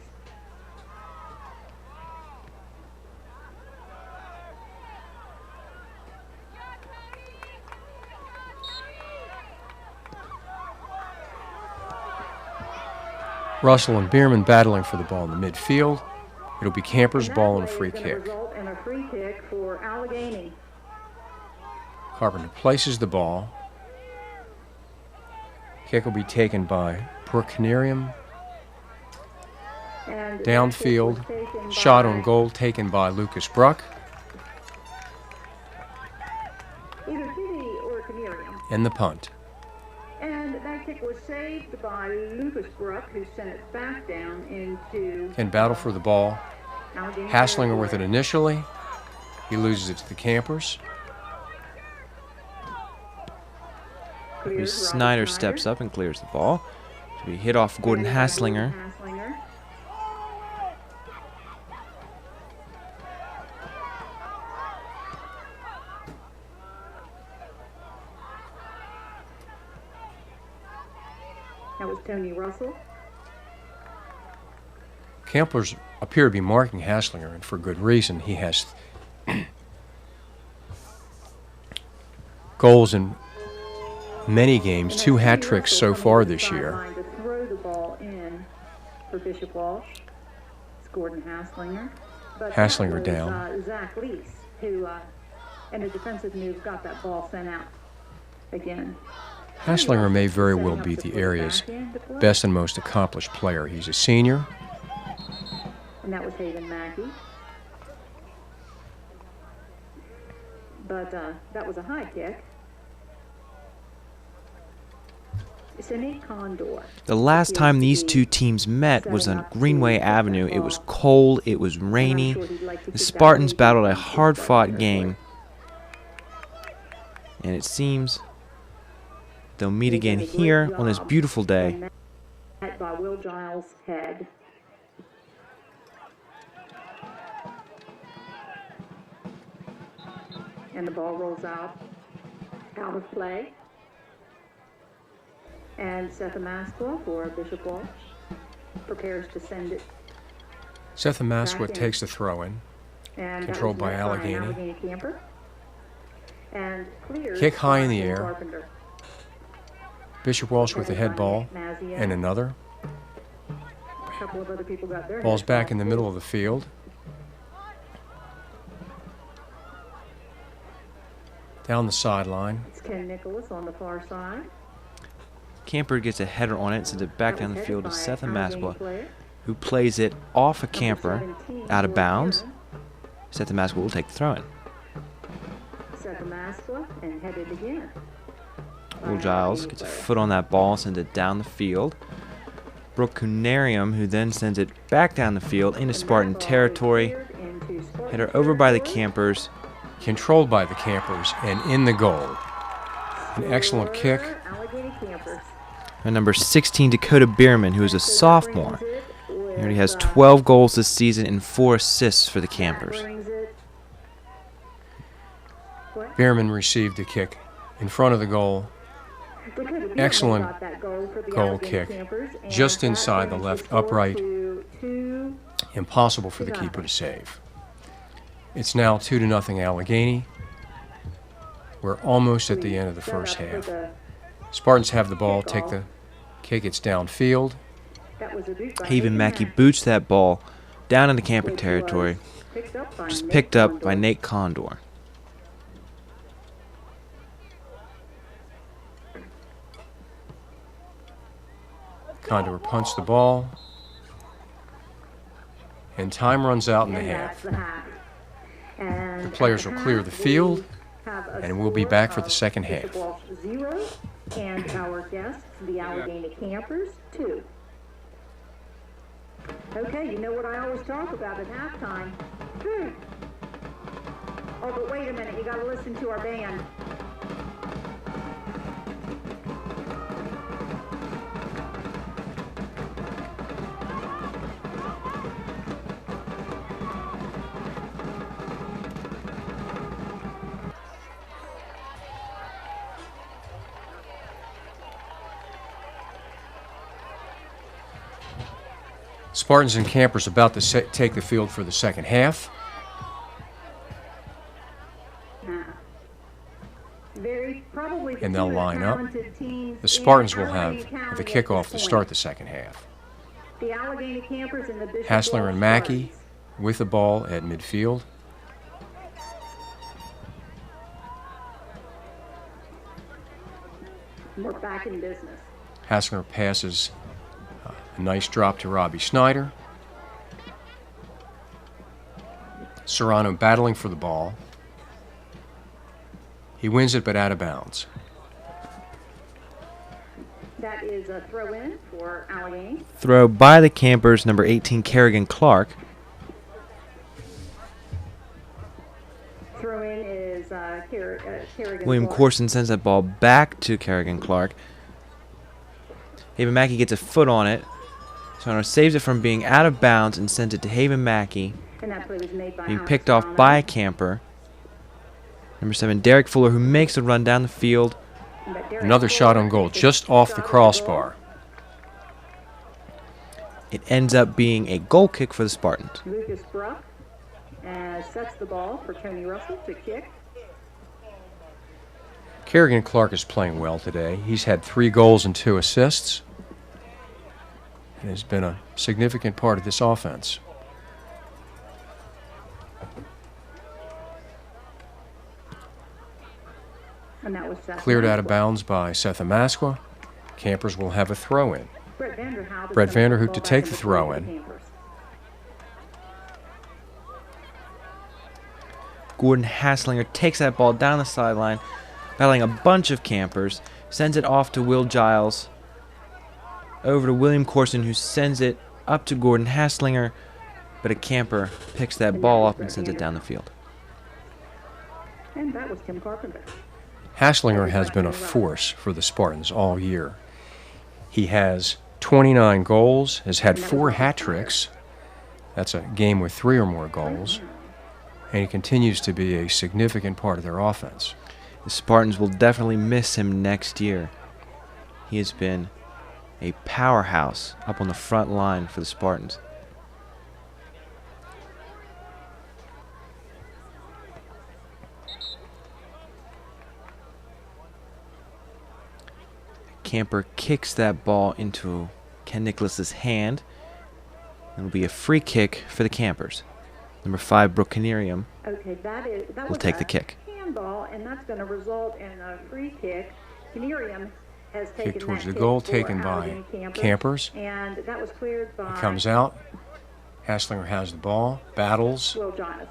Russell and Bierman battling for the ball in the midfield. It'll be Campers' And that ball and a play free is gonna kick. result in a free kick for Allegany. Carpenter places the ball. Kick will be taken by Procnerium. And that kick was Downfield. taken Shot by on goal taken by Lucas Bruck. either Kitty or Canarium. And the punt. And that kick was saved by Lucas Bruck, who sent it back down into Can battle for the ball. Allegany Hasslinger with it territory. initially. He loses it to the Campers. Cleared Snyder Robert steps up and clears the ball. To be hit off Gordon And Hasslinger. Hasslinger. That was Tony Russell. Campers appear to be marking Haslinger, and for good reason. He has goals in many games, 2 hat tricks so far this year. To throw the ball in for Bishop Walsh. Gordon Haslinger. But Haslinger down. Zach Lease, who, in a defensive move, got that ball sent out again. Haslinger may very well be the area's best and most accomplished player. He's a senior. And that was Haven Mackey. But that was a high kick. It's a Nate Condor. The last time these two teams met was on Greenway Avenue. It was cold, it was rainy. The Spartans battled a hard-fought game. And it seems they'll meet again here on this beautiful day. By Will Giles' head. And the ball rolls out of play. And Seth Amasqua for Bishop Walsh prepares to send it. Seth Amasqua takes the throw in, controlled by Allegany. And kick high in the air. Bishop Walsh with the head ball and another. A couple of other people got their Ball's back in the middle of the field. Down the sideline. It's Ken Nicholas on the far side. Camper gets a header on it, sends it back down the field to Seth Amasqua, who plays it off a Camper, out of bounds. Seth Amasqua will take the throw-in. Seth Amasqua and headed again. Will Giles gets a foot on that ball, sends it down the field. Brooke Cunarium, who then sends it back down the field into Spartan territory. Header over by the Campers. Controlled by the Campers and in the goal. An excellent kick. And number 16, Dakota Bierman, who is a sophomore. He already has 12 goals this season and 4 assists for the Campers. Bierman received the kick in front of the goal. Excellent goal kick, just inside the left upright. Impossible for the keeper to save. It's now 2-0 Allegany. We're almost at the end of the first half. Spartans have the ball, take the kick, it's downfield. Haven Mackey boots that ball down in the Camper territory, just picked up by Nate Condor. Condor punts the ball, and time runs out in the half. The players will clear the field, and we'll be back for the second half. 0, and our guests, the Allegany Campers, 2. Okay, you know what I always talk about at halftime? Oh, but wait a minute, you got to listen to our band. Spartans and Campers about to take the field for the second half. And they'll line up. The Spartans will have the kickoff to start the second half. Haslinger and Mackey with the ball at midfield. We're back in business. Haslinger passes a nice drop to Robbie Snyder. Serrano battling for the ball. He wins it, but out of bounds. That is a throw-in for Allegany. Throw by the Campers, number 18, Kerrigan Clark. Throw-in is Kerrigan William Clark. Corson sends that ball back to Kerrigan Clark. Haven Mackey gets a foot on it. Serrano saves it from being out of bounds and sends it to Haven Mackey, And that play was made by being Alex picked off Serrano. by a Camper. Number 7, Derek Fuller, who makes a run down the field. But Derek Another shot on goal, just off the crossbar. It ends up being a goal kick for the Spartans. Lucas Bruck sets the ball for Tony Russell to kick. Kerrigan Clark is playing well today. He's had 3 goals and 2 assists and has been a significant part of this offense. And that was Seth Cleared out of Masqua. bounds by Seth Amasqua. Campers will have a throw-in. Brett Vanderhout Brett Vanderhoot to take the throw-in. Gordon Hasslinger takes that ball down the sideline, battling a bunch of campers, sends it off to Will Giles, over to William Corson, who sends it up to Gordon Hasslinger, but a camper picks that ball up and sends it down the field. And that was Tim Carpenter. Hasslinger has been a force for the Spartans all year. He has 29 goals, has had 4 hat tricks. That's a game with 3 or more goals. And he continues to be a significant part of their offense. The Spartans will definitely miss him next year. He has been a powerhouse up on the front line for the Spartans. Camper kicks that ball into Ken Nicholas's hand. It'll be a free kick for the Campers. Number 5, Brooke Canerium, Okay, that will was take a the kick. handball, and that's going to result in a free kick. Canerium has taken Kick towards that the goal kick for taken by Allegany Campers. and that was cleared by It comes out. Hasslinger has the ball, battles. Will Giles.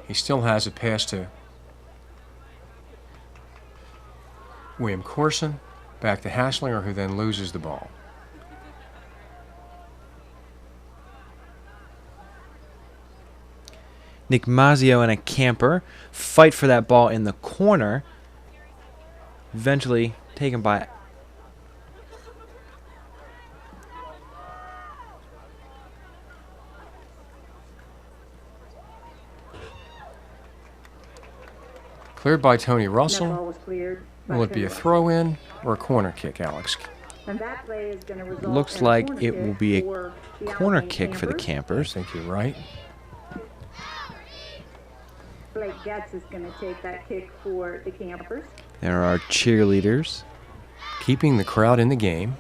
He still has a pass to William Corson. Back to Hasslinger, who then loses the ball. Nick Mazzio and a camper fight for that ball in the corner. Eventually taken by Cleared by Tony That Russell. ball was cleared by Will it be Tony a Russell. throw-in or a corner kick, Alex? And that play is going to result Looks in a like corner it will kick be a for the corner Allegany kick for the I Campers. think you're right. Blake Getz is going to take that kick for the Campers. There are cheerleaders. Keeping the crowd in the game.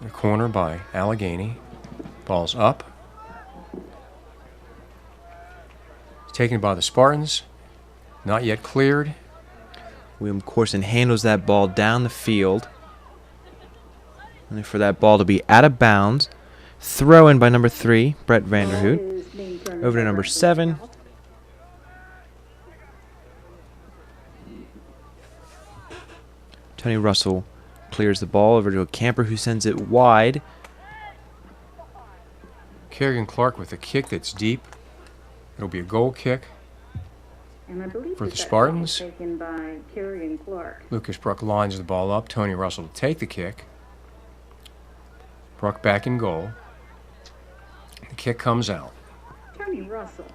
The corner by Allegany. Ball's up. Taken by the Spartans. Not yet cleared. William Corson handles that ball down the field. And for that ball to be out of bounds. Throw in by number 3, Brett Vanderhoot. Is being turned Over to number 7. Tony Russell clears the ball over to a camper who sends it wide. Kerrigan Clark with a kick that's deep. It'll be a goal kick. And I believe For that the that Spartans. ball was taken by Kerrigan Clark. Lucas Bruck lines the ball up. Tony Russell to take the kick. Bruck back in goal. The kick comes out. Tony Russell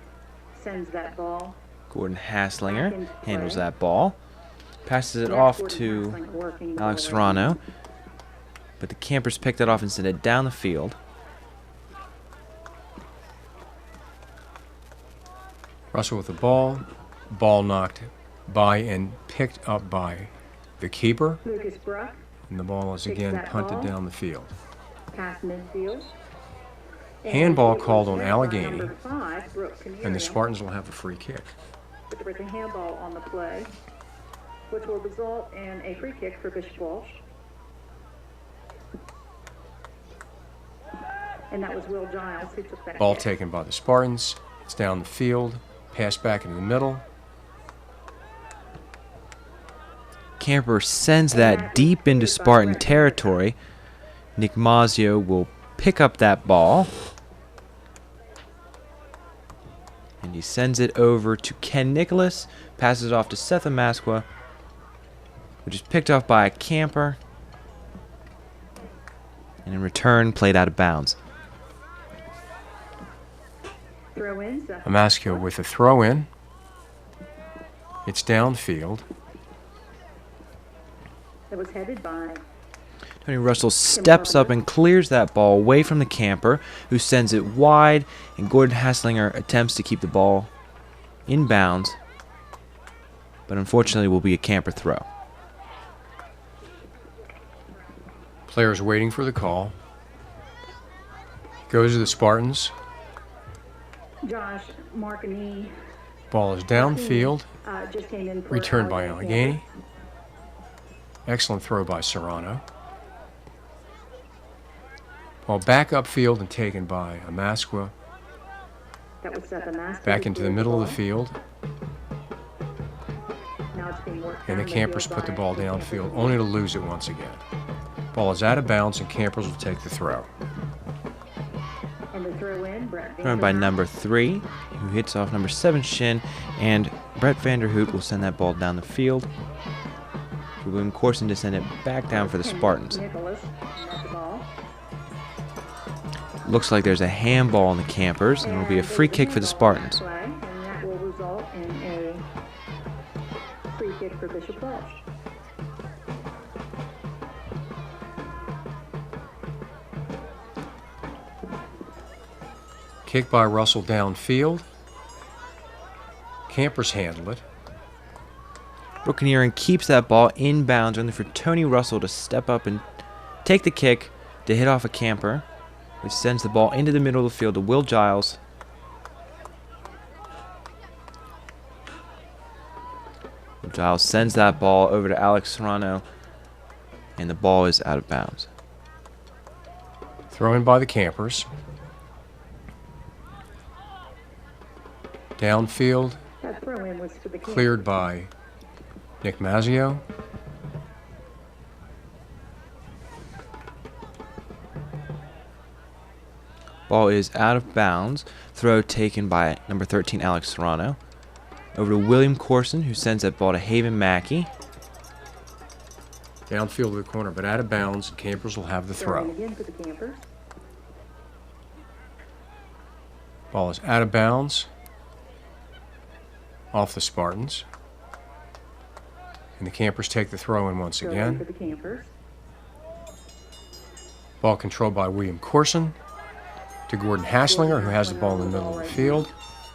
sends that ball. Gordon Hasslinger Back into handles play. that ball. Passes it That's off Gordon to Hasslinger working Alex goal. Serrano. But the Campers picked that off and sent it down the field. Russell with the ball. Ball knocked by and picked up by the keeper. Lucas Bruck, And the ball is Takes again that punted ball. down the field. past midfield. Handball And it was called on met by Allegany. number 5, Brooke Canerium. And the Spartans will have a free kick. But there was a handball on the play, which will result in a free kick for Bishop Walsh. And that was Will Giles who took that Ball kick. taken by the Spartans. It's down the field. Pass back into the middle. Camper sends that deep into Spartan territory. Nick Mazzio will pick up that ball. And he sends it over to Ken Nicholas. Passes it off to Seth Amasqua, which is picked up by a camper. And in return, played out of bounds. Throw-in. Amasco with a throw in. It's downfield. That was headed by Tony Russell steps up and clears that ball away from the camper, who sends it wide, and Gordon Hasslinger attempts to keep the ball in bounds, but unfortunately will be a camper throw. Players waiting for the call. Goes to the Spartans. Josh Marconi. Ball is downfield. Just came in for Returned by Allegany. Allegany. Excellent throw by Serrano. Ball back upfield and taken by Amasqua. That was Seth Amasqua. Back into the middle of the field. Now it's being worked And the down Campers field put the by ball downfield, only to lose it once again. Ball is out of bounds and Campers will take the throw. And the throw in, Brett Thrown by number 3, who hits off number 7 shin, and Brett Vanderhoot will send that ball down the field for William Corson to send it back down for the Spartans. Nicholas, net the ball. Looks like there's a handball on the Campers, and it'll be a free kick for the Spartans. And that will result in a free kick for Bishop Walsh. Kick by Russell downfield. Campers handle it. Brookenieren keeps that ball inbounds, only for Tony Russell to step up and take the kick to hit off a Camper, which sends the ball into the middle of the field to Will Giles. Will Giles sends that ball over to Alex Serrano, and the ball is out of bounds. Throw in by the Campers. Downfield, That throw in was for the cleared by Nick Mazzio. Ball is out of bounds. Throw taken by number 13, Alex Serrano. Over to William Corson, who sends that ball to Haven Mackey. Downfield to the corner, but out of bounds. Campers will have the throw in throw. again for the Campers. Ball is out of bounds. Off the Spartans. And the Campers take the throw in once Throw in for again. the Campers. Ball controlled by William Corson to Gordon Hasslinger, who has the ball in the middle of the field.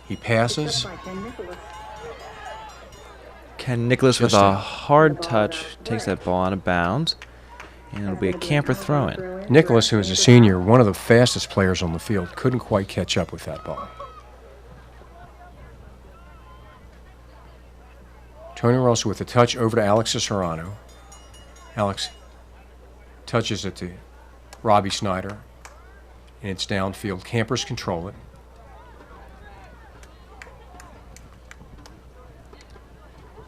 He passes. By Ken Nicholas. Ken Nicholas with Just a a- hard touch takes that ball out of bounds, and it'll be a Camper throw-in. Nicholas, who is a senior, one of the fastest players on the field, couldn't quite catch up with that ball. Tony Russell with a touch over to Alex Serrano. Alex touches it to Robbie Snyder, and it's downfield. Campers control it.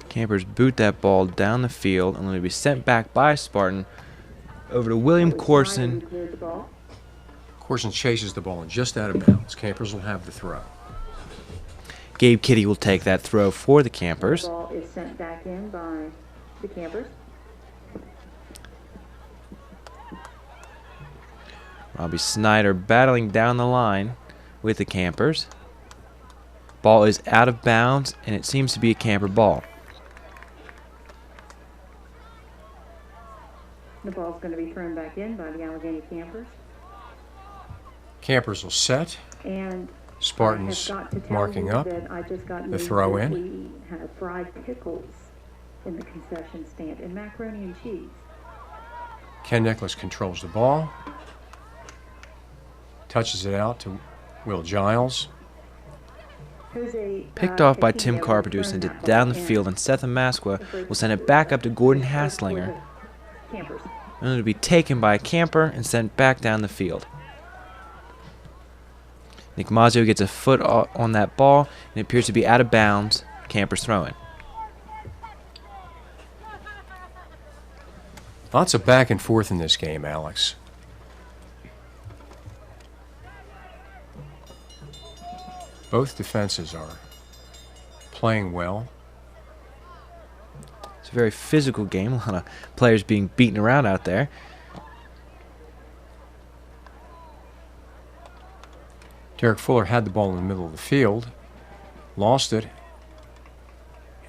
Campers boot that ball down the field, and it'll be sent back by Spartan over to William Corson. Cleared the ball. Corson chases the ball and just out of bounds. Campers will have the throw. Gabe Kitty will take that throw for the The Campers. ball is sent back in by the Campers. Robbie Snyder battling down the line with the Campers. Ball is out of bounds, and it seems to be a Camper ball. The ball's going to be thrown back in by the Allegany Campers. Campers will set. And Spartans I have got to tell marking you up that I just got the news throw that in. We have fried pickles in the concession stand and macaroni and cheese. Ken Nicholas controls the ball. Touches it out to Will Giles. Jose, Picked off by Tim Coutinho Carpenter, who thrown sent that it ball down the in. field, and Seth Amasqua will send it back up to Gordon Hasslinger, Campers. and it'll be taken by a Camper and sent back down the field. Nick Mazzio gets a foot on that ball, and it appears to be out of bounds. Campers throwing. Lots of back and forth in this game, Alex. Both defenses are playing well. It's a very physical game. A lot of players being beaten around out there. Derek Fuller had the ball in the middle of the field, lost it,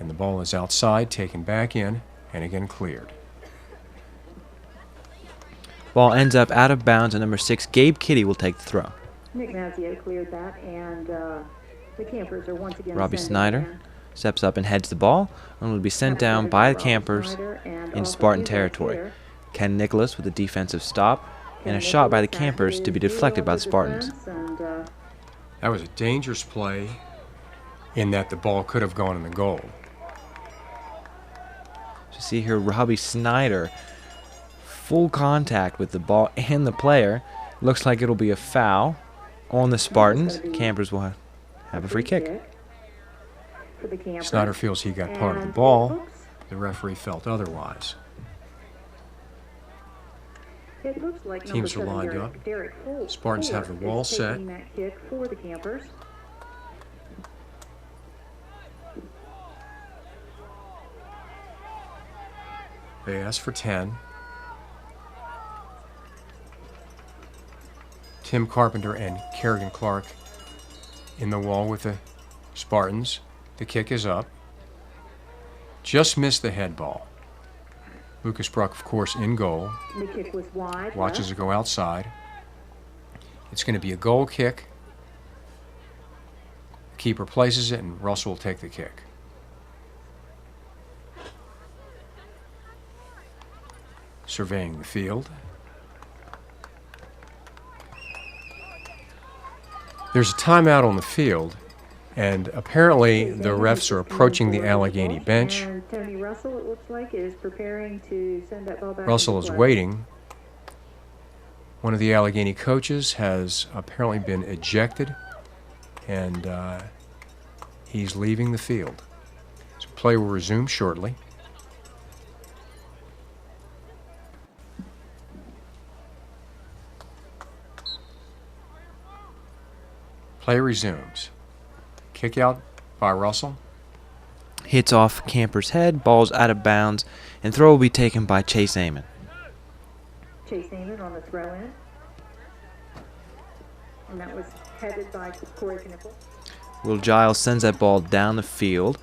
and the ball is outside, taken back in, and again cleared. Ball ends up out of bounds, and number 6, Gabe Kitty, will take the throw. Nick Mazzio cleared that, and the Campers are once again Robbie sending Snyder in. steps up and heads the ball, and will be sent down by the Campers in Spartan territory. Ken Nicholas with a defensive stop, and a shot by the Campers to be deflected by the Spartans. That was a dangerous play in that the ball could have gone in the goal. So see here Robbie Snyder, full contact with the ball and the player. Looks like it'll be a foul on the Spartans. Campers will have a free kick. Snyder feels he got part of the ball. The referee felt otherwise. It looks like Teams are lined up. Spartans have the wall set. That kick for the Campers. They ask for 10. Tim Carpenter and Kerrigan Clark in the wall with the Spartans. The kick is up. Just missed the head ball. Lucas Bruck, of course, in goal. The kick was wide. Watches it go outside. It's going to be a goal kick. The keeper places it, and Russell will take the kick. Surveying the field. There's a timeout on the field, and apparently the refs are approaching the Allegany bench. And Tony Russell, it looks like, is preparing to send that ball back. Russell is waiting. One of the Allegany coaches has apparently been ejected, and he's leaving the field. So play will resume shortly. Play resumes. Kick out by Russell. Hits off Camper's head, ball's out of bounds, and throw will be taken by Chase Amon. Chase Amon on the throw-in. And that was headed by Corey Knippel. Will Giles sends that ball down the field.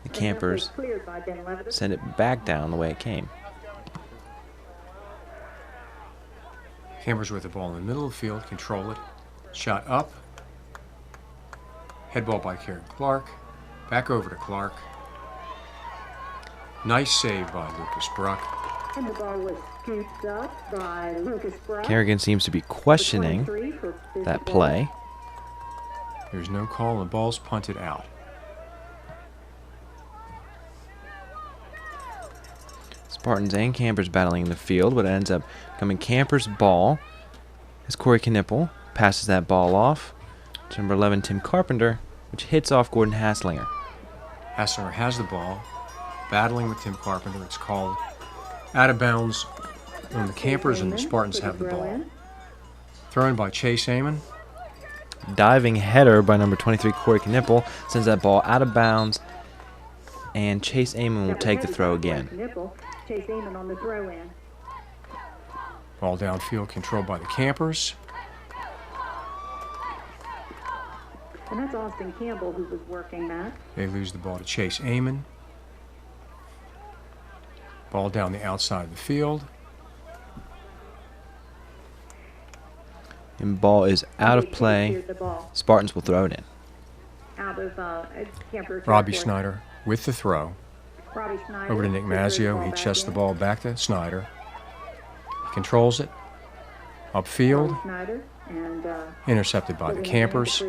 The Campers Cleared by Ben Levitt. send it back down the way it came. Campers with the ball in the middle of the field, control it. Shot up. Head ball by Kerrigan Clark. Back over to Clark. Nice save by Lucas Bruck. And the ball was scooped up by Lucas Bruck. Kerrigan seems to be questioning that play. There's no call, and the ball's punted out. Spartans and Campers battling in the field, but it ends up coming Campers' ball as Corey Knippel passes that ball off to number 11, Tim Carpenter, which hits off Gordon Haslinger. Haslinger has the ball, battling with Tim Carpenter. It's called out of bounds on the Campers, and the Spartans have the ball. Thrown by Chase Amon. Diving header by number 23, Corey Knippel, sends that ball out of bounds, and Chase Amon will take the throw again. Chase Amon on the throw-in. Ball downfield controlled by the Campers. And that's Austin Campbell who was working that. They lose the ball to Chase Amon. Ball down the outside of the field. And ball is out of play. Spartans will throw it in. Out of Camper Robbie territory. Snyder with the throw. Robbie Snyder Over to Nick Mazzio. He chests the ball back to Snyder. He controls it. Upfield. Snyder and Intercepted by the Campers.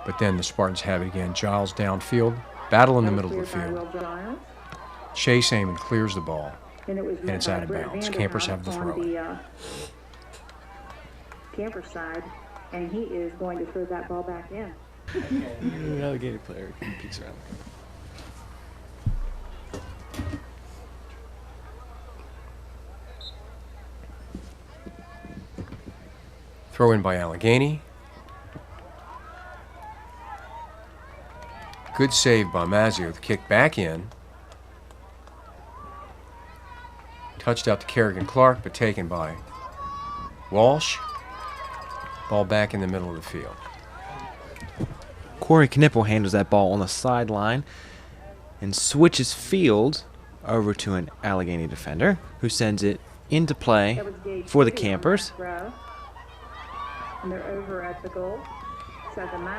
But then the Spartans have it again. Giles downfield. Battle in the middle of the field. Chase Amon clears the ball. And it's out of bounds. Campers have the throw. The Camper side, and he is going to throw that ball back in. Allegany player peeks around. Throw in by Allegany. Good save by Mazzio. The kick back in. Touched out to Kerrigan Clark, but taken by Walsh. Ball back in the middle of the field. Corey Knipple handles that ball on the sideline and switches field over to an Allegany defender who sends it into play for the Campers. And they're over at the goal.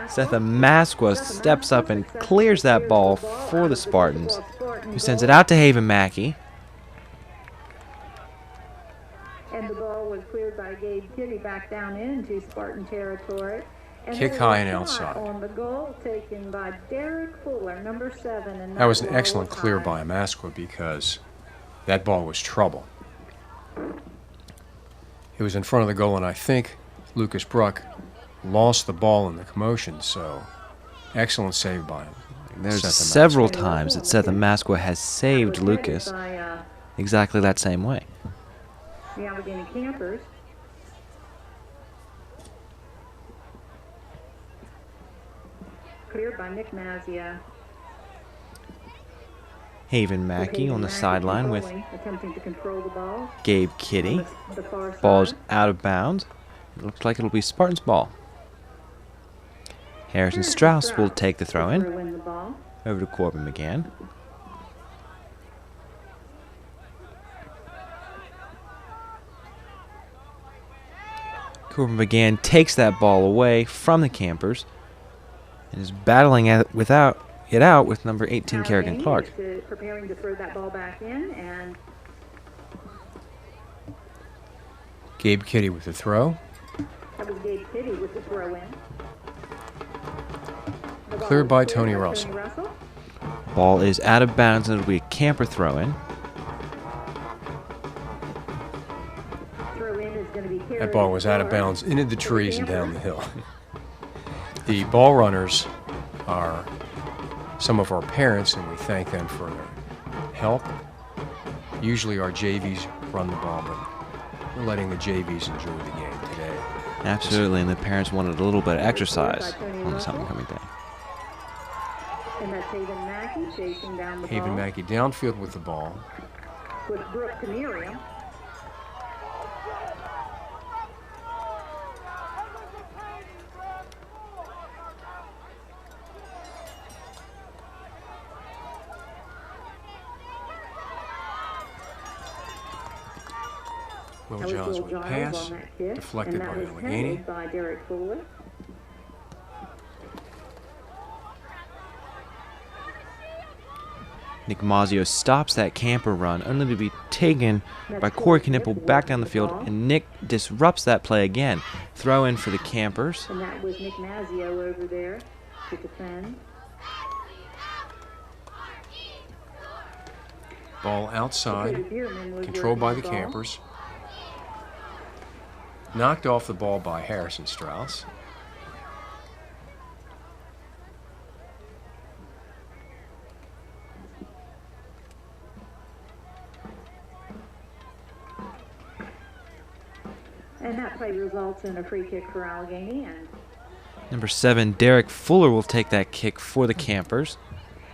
Seth Amasqua steps up and clears that ball for the Spartans, who sends it out to Haven Mackey. And the ball was cleared by Gabe Kitty back down into Spartan territory. And Kick high and outside. On the goal taken by Derek Fuller, number 7. And That was an excellent clear by Amasqua because that ball was trouble. It was in front of the goal, and I think Lucas Bruck lost the ball in the commotion, so excellent save by him. There's several times that Seth Amasqua has saved Lucas exactly that same way. The Allegany Campers. Cleared by Nick Mazia. Haven Mackey on the sideline with attempting to control the ball. Gabe Kitty. The far side. Ball's out of bounds. It looks like it'll be Spartans' ball. Harrison Strauss will take the throw in. The ball. Over to Corbin McGann. Corbin McGann takes that ball away from the Campers and is battling it out with number 18 Kerrigan Clark. Preparing to throw that ball back in, and Gabe Kitty with the throw. that was Gabe Kitty with the throw in. Cleared by Tony Russell. Ball is out of bounds and it'll be a Camper throw in. That ball was out of bounds into the trees and down the hill. The ball runners are some of our parents, and we thank them for their help. Usually our JVs run the ball, but we're letting the JVs enjoy the game today. Absolutely, and the parents wanted a little bit of exercise on this homecoming day. And that's Haven Mackey chasing down the Haven ball. Mackey downfield with the ball. With Brooke to Miriam. Will Giles with pass, deflected by Allegany. By Derek Fuller. Nick Mazzio stops that Camper run, only to be taken by Corey Knipple back down the field, and Nick disrupts that play again. Throw in for the Campers. And that was Nick Mazzio over there to defend. Ball outside, controlled by the Campers. Knocked off the ball by Harrison Strauss. And that play results in a free kick for Allegany. And Number 7, Derek Fuller will take that kick for the Campers.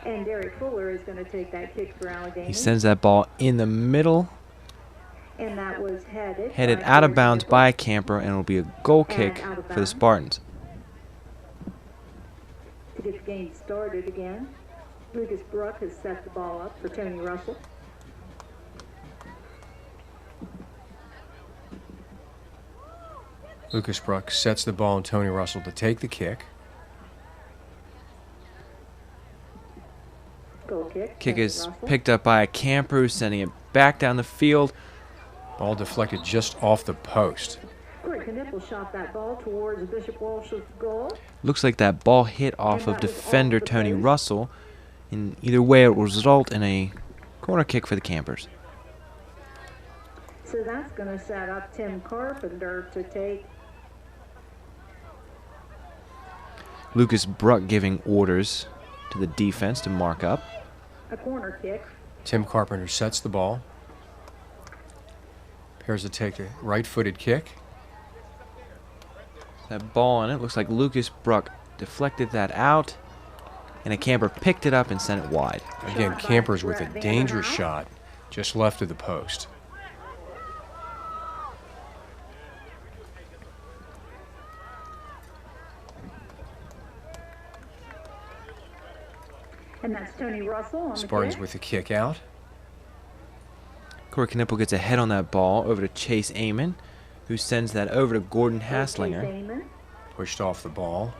Derek Fuller is going to take that kick for Allegany. He sends that ball in the middle, And that was headed out of bounds by a Camper, and it'll be a goal kick for the Spartans. To get the game started again, Lucas Bruck has set the ball up for Tony Russell. Lucas Bruck sets the ball and Tony Russell to take the kick. Goal kick. Kick Tony is Russell. picked up by a Camper, who's sending it back down the field. Ball deflected just off the post. Corey Knipple shot that ball towards Bishop Walsh's goal. Looks like that ball hit off of defender Tony Russell. In either way, it will result in a corner kick for the Campers. So that's going to set up Tim Carpenter to take. Lucas Bruck giving orders to the defense to mark up. A corner kick. Tim Carpenter sets the ball. Prepares to take a right-footed kick. That ball on it looks like Lucas Bruck deflected that out, and a Camper picked it up and sent it wide. Again, Campers with a dangerous shot just left of the post. And that's Tony Russell on the Spartans kick. with the kick out. Corey Knippel gets a head on that ball over to Chase Amon, who sends that over to Gordon Haslinger. Chase Amon. Pushed off the ball.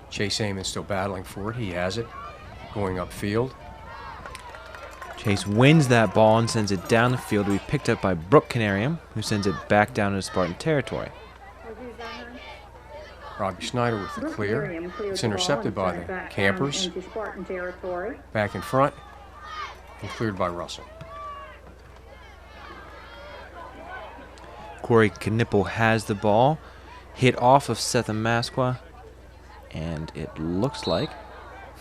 Chase Amon still battling for it. He has it. Going upfield. Chase wins that ball and sends it down the field to be picked up by Brooke Canarium, who sends it back down into Spartan territory. Robbie Schneider with the Brooke clear. Miriam cleared It's the ball intercepted and by sent it the back Campers. down into Spartan territory. Back in front. And cleared by Russell. Corey Knippel has the ball, hit off of Seth Amasqua, and it looks like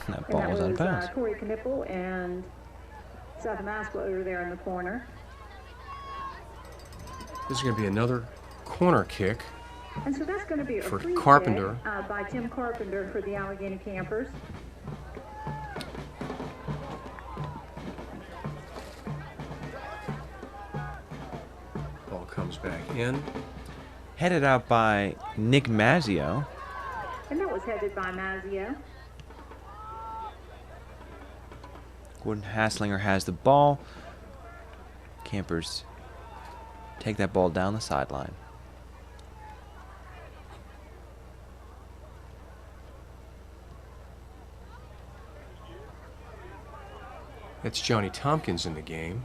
that ball was out of bounds. Corey Knippel and Seth Amasqua over there in the corner. This is going to be another corner kick. And so that's going to be a For free Carpenter. kick by Tim Carpenter for the Allegany Campers. Ball comes back in. Headed out by Nick Mazzio. And that was headed by Mazzio. Gordon Haslinger has the ball. Campers take that ball down the sideline. It's Johnny Tompkins in the game.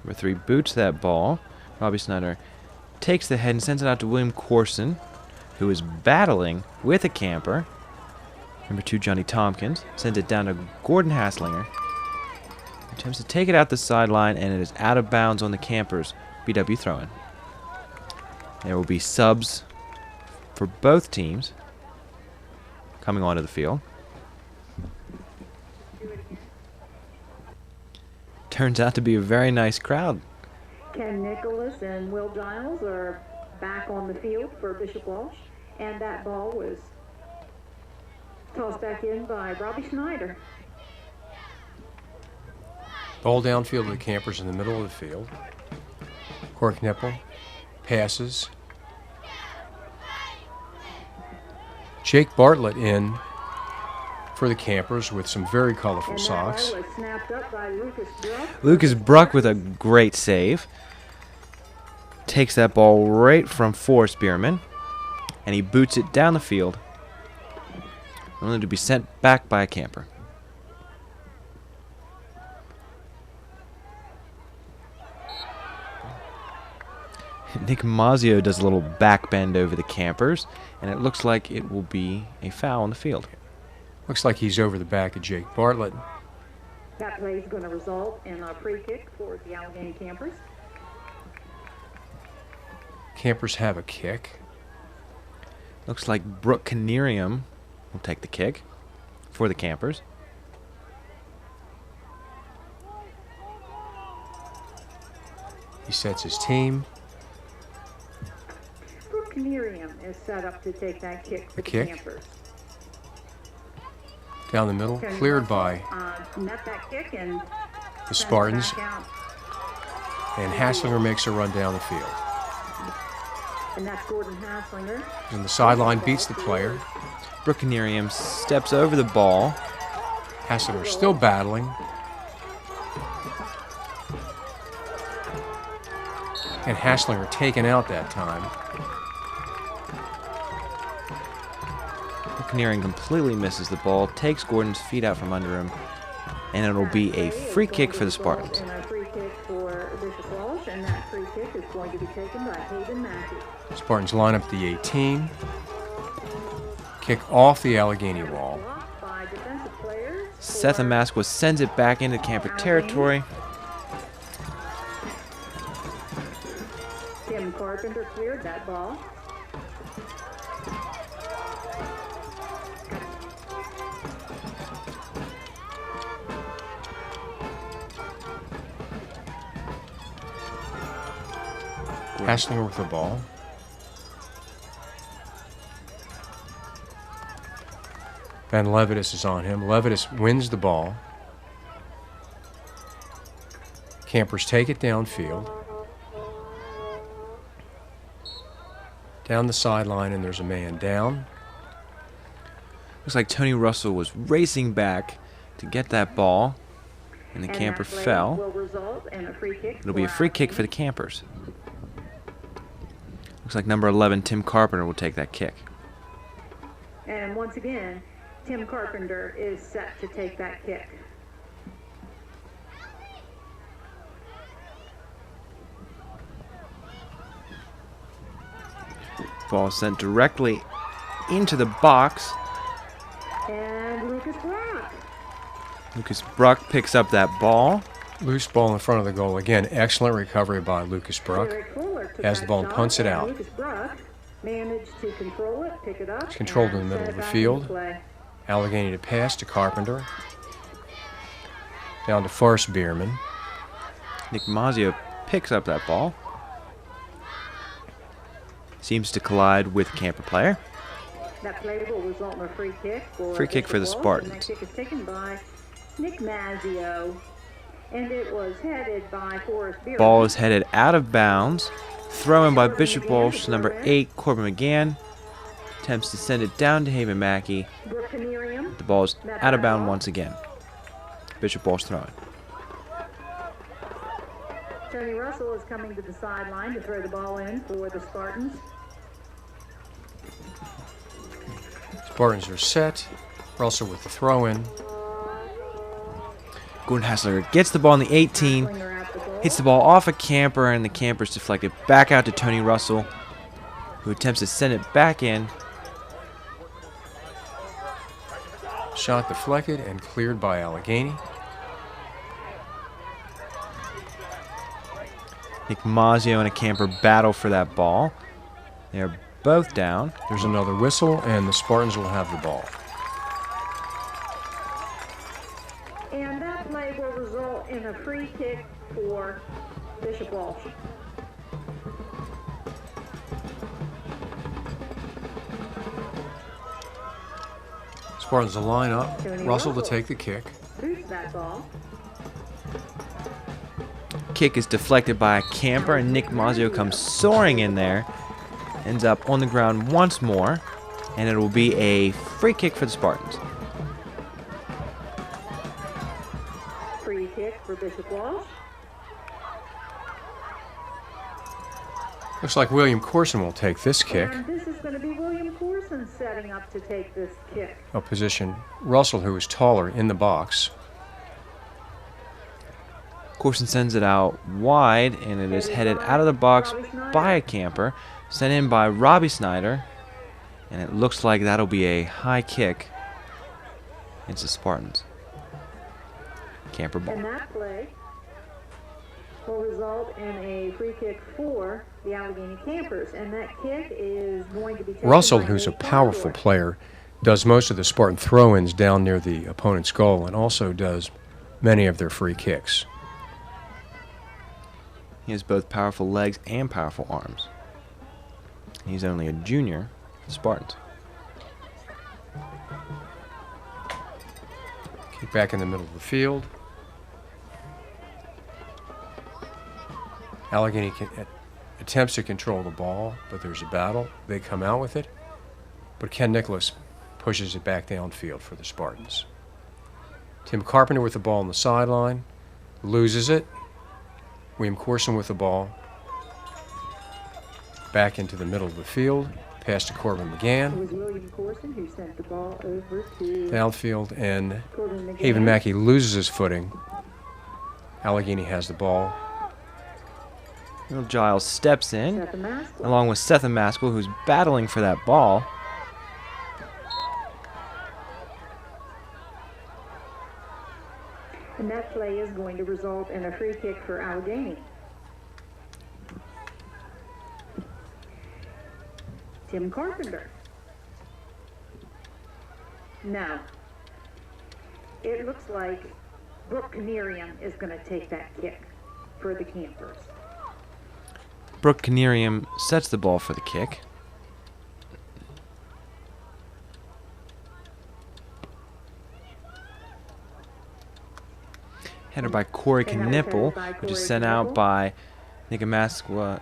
Number 3 boots that ball. Robbie Snyder takes the head and sends it out to William Corson, who is battling with a camper. Number 2, Johnny Tompkins, sends it down to Gordon Haslinger. Attempts to take it out the sideline, and it is out of bounds on the campers. BW throw-in. There will be subs for both teams coming onto the field. Turns out to be a very nice crowd. Ken Nicholas and Will Giles are back on the field for Bishop Walsh. And that ball was tossed back in by Robbie Schneider. Ball downfield to the Campers in the middle of the field. Corey Knippel passes. Jake Bartlett in for the Campers with some very colorful And that socks. ball was snapped up by Lucas Bruck. Lucas Bruck with a great save. Takes that ball right from Forrest Bierman, and he boots it down the field, only to be sent back by a camper. Nick Mazzio does a little back bend over the campers, and it looks like it will be a foul on the field. Looks like he's over the back of Jake Bartlett. That play is going to result in a free kick for the Allegany Campers. Campers have a kick. Looks like Brooke Canarium will take the kick for the campers. He sets his team. Brooke Canarium is set up to take that kick for the kick. Campers. Down the middle, Tony cleared Russell, by net that kick and the sends it Spartans. back out. And Haslinger makes a run down the field. And that's Gordon Haslinger. And the sideline beats the player. Brooke Canarium steps over the ball. Haslinger still battling. And Haslinger taken out that time. Brooke Canarium completely misses the ball, takes Gordon's feet out from under him, and it'll be a free kick for the Spartans. And a free kick for Bishop Walsh, and that free kick is going to be taken by Hayden Mackey. Spartans line up the 18. Kick off the Allegany wall. Blocked by defensive players. Seth for Amasqua sends it back into camper territory. Tim Carpenter cleared that ball. Haslinger with the ball. Van Levitas is on him. Levitas wins the ball. Campers take it downfield. down the sideline, and there's a man down. Looks like Tony Russell was racing back to get that ball, and the camper fell. It'll be a free kick for the Campers. Looks like number 11, Tim Carpenter, will take that kick. And once again, Tim Carpenter is set to take that kick. Ball is sent directly into the box. And Lucas Bruck picks up that ball. Loose ball in front of the goal. Again, excellent recovery by Lucas Bruck. Has the ball and punts it out. Lucas Bruck managed to control it, pick it up. It's controlled in the middle of the field. Allegany to pass to Carpenter. Down to Forrest Bierman. Nick Mazzio picks up that ball. Seems to collide with the camper player. That play will result in a free kick for the Spartans. And that kick is taken by Nick Mazzio. And it was headed by Forrest Bierman. Ball is headed out of bounds. Throw in by Bishop Walsh, number 8, Corbin McGann. Attempts to send it down to Haven Mackey. The ball is out of bounds once again. Bishop Walsh throwing. Tony Russell is coming to the sideline to throw the ball in for the Spartans. Spartans are set. Russell with the throw-in. Gordon Hassler gets the ball in the 18. Hits the ball off a camper, and the camper's deflected back out to Tony Russell, who attempts to send it back in. Shot deflected and cleared by Allegany. Nick Mazzio and a camper battle for that ball. They're both down. There's another whistle, and the Spartans will have the ball. And that play will result in a free kick for Bishop Walsh. Spartans will line up. Russell to take the kick. Boots that ball. Kick is deflected by a camper, and Nick Mazzio comes soaring in there. Ends up on the ground once more, and it will be a free kick for the Spartans. Free kick for Bishop Walsh. Looks like William Corson will take this kick. And this is going to be William Corson setting up to take this kick. A position Russell, who is taller, in the box. Corson sends it out wide, and it is headed out of the box by a camper, sent in by Robbie Snyder, and it looks like that'll be a high kick against the Spartans. Camper ball. And that play will result in a free kick for the Allegany Campers, and that kick is going to be taken Russell, by who's a Nate powerful Bosworth. player, does most of the Spartan throw-ins down near the opponent's goal, and also does many of their free kicks. He has both powerful legs and powerful arms. He's only a junior for the Spartans. Kick back in the middle of the field. Allegany attempts to control the ball, but there's a battle. They come out with it, but Ken Nicholas pushes it back downfield for the Spartans. Tim Carpenter with the ball on the sideline, loses it. William Corson with the ball. Back into the middle of the field. Pass to Corbin It McGann. was William Corson who sent the ball over to Downfield, and Corbin McGann. Haven Mackey loses his footing. Allegany has the ball. Little Giles steps in, Seth Maskell. along with Seth Maskell, who's battling for that ball. And that play is going to result in a free kick for Allegany. Tim Carpenter. No. It looks like Brooke Canerium is going to take that kick for the Campers. Brooke Canerium sets the ball for the kick. Header by Corey And that was headed Knipple, by which is Corey sent out Knipple. by Nick Mazzio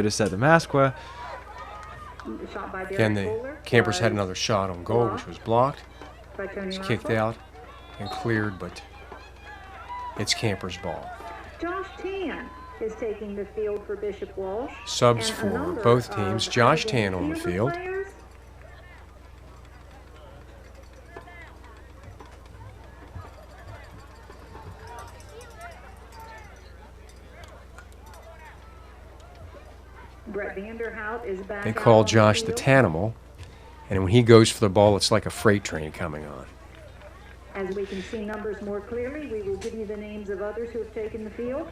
to set the Masqua, Shot by Derek Again, the Fuller Campers had was another shot on goal, which was blocked. by Tony It's kicked Russell. out and cleared, but it's Campers' ball. Josh Tan is taking the field for Bishop Walsh. Subs And a for number both of teams. Josh Allegheny Tan on the Future field. players. Brett Vanderhout is back. They out call on Josh the field. Tanimal, and when he goes for the ball, it's like a freight train coming on. As we can see numbers more clearly, we will give you the names of others who have taken the field.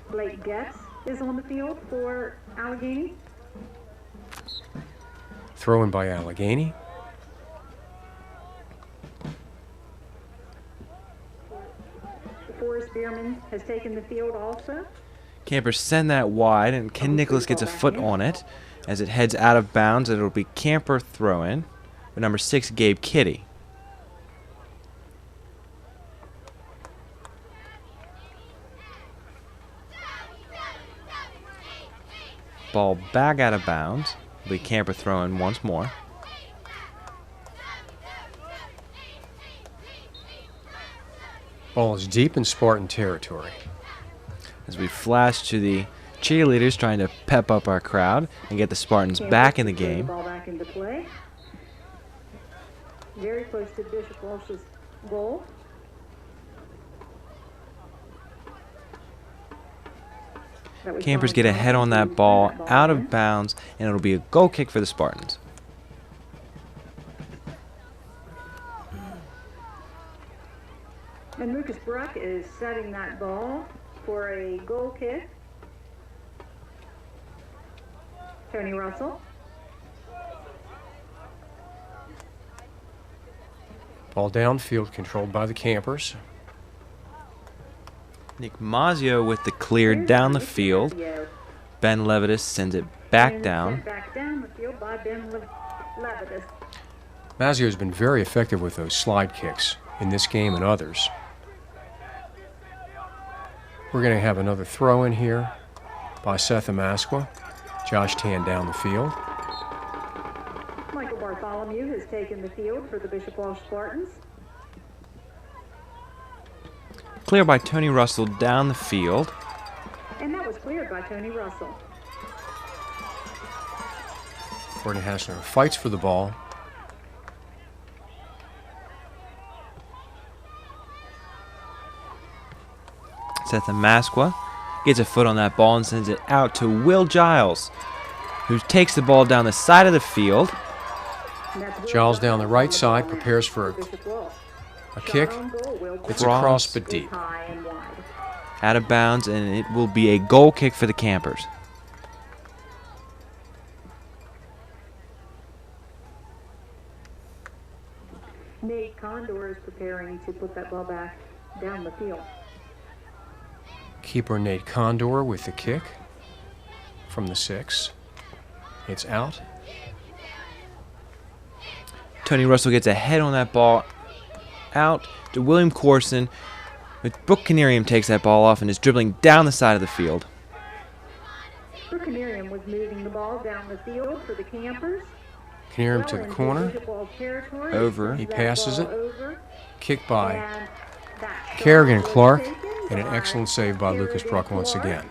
Blake Getz is on the field for Allegheny. Throw in by Allegany. Forrest Bierman has taken the field also. Campers send that wide, and Ken Nicholas gets a foot on it as it heads out of bounds. It'll be Camper throw-in with number 6, Gabe Kitty. Ball back out of bounds. It'll be Camper throw-in once more. Ball is deep in Spartan territory. As we flash to the cheerleaders trying to pep up our crowd and get the Spartans back in the Throw game. Ball back into play. Very close to Bishop Walsh's goal. That was Campers Sean get a head on Johnson that who ball sent that out in. of bounds, and it'll be a goal kick for the Spartans. And Lucas Bruck is setting that ball for a goal kick. Tony Russell. Ball downfield controlled by the Campers. Nick Mazzio with the clear down the Nick field. Mazzio. Ben Levitas sends it back And down. sent back down the field by Ben Levitas. Mazzio has been very effective with those slide kicks in this game and others. We're going to have another throw in here by Seth Amasqua. Josh Tan down the field. Michael Bartholomew has taken the field for the Bishop Walsh Spartans. Clear by Tony Russell down the field. And that was cleared by Tony Russell. Gordon Hassner fights for the ball. Seth Amasqua gets a foot on that ball and sends it out to Will Giles, who takes the ball down the side of the field. And that's Will Giles down the right on side, ball prepares for Bishop Walsh. a kick. Shot on goal, Will It's a Cross cross but is deep. high and wide. Out of bounds, and it will be a goal kick for the Campers. Nate Condor is preparing to put that ball back down the field. Keeper Nate Condor with the kick from the 6. It's out. Tony Russell gets a head on that ball out to William Corson. But Brooke Canarium takes that ball off and is dribbling down the side of the field. Brooke Canarium was moving the ball down the field for the Campers. Canarium Well to the into corner. Bishop Walsh territory. Over. Sends He that passes ball it. over, Kick by and that shot Kerrigan was Clark. taken And an by excellent save by Lucas Kerrigan Bruck once Clark, again.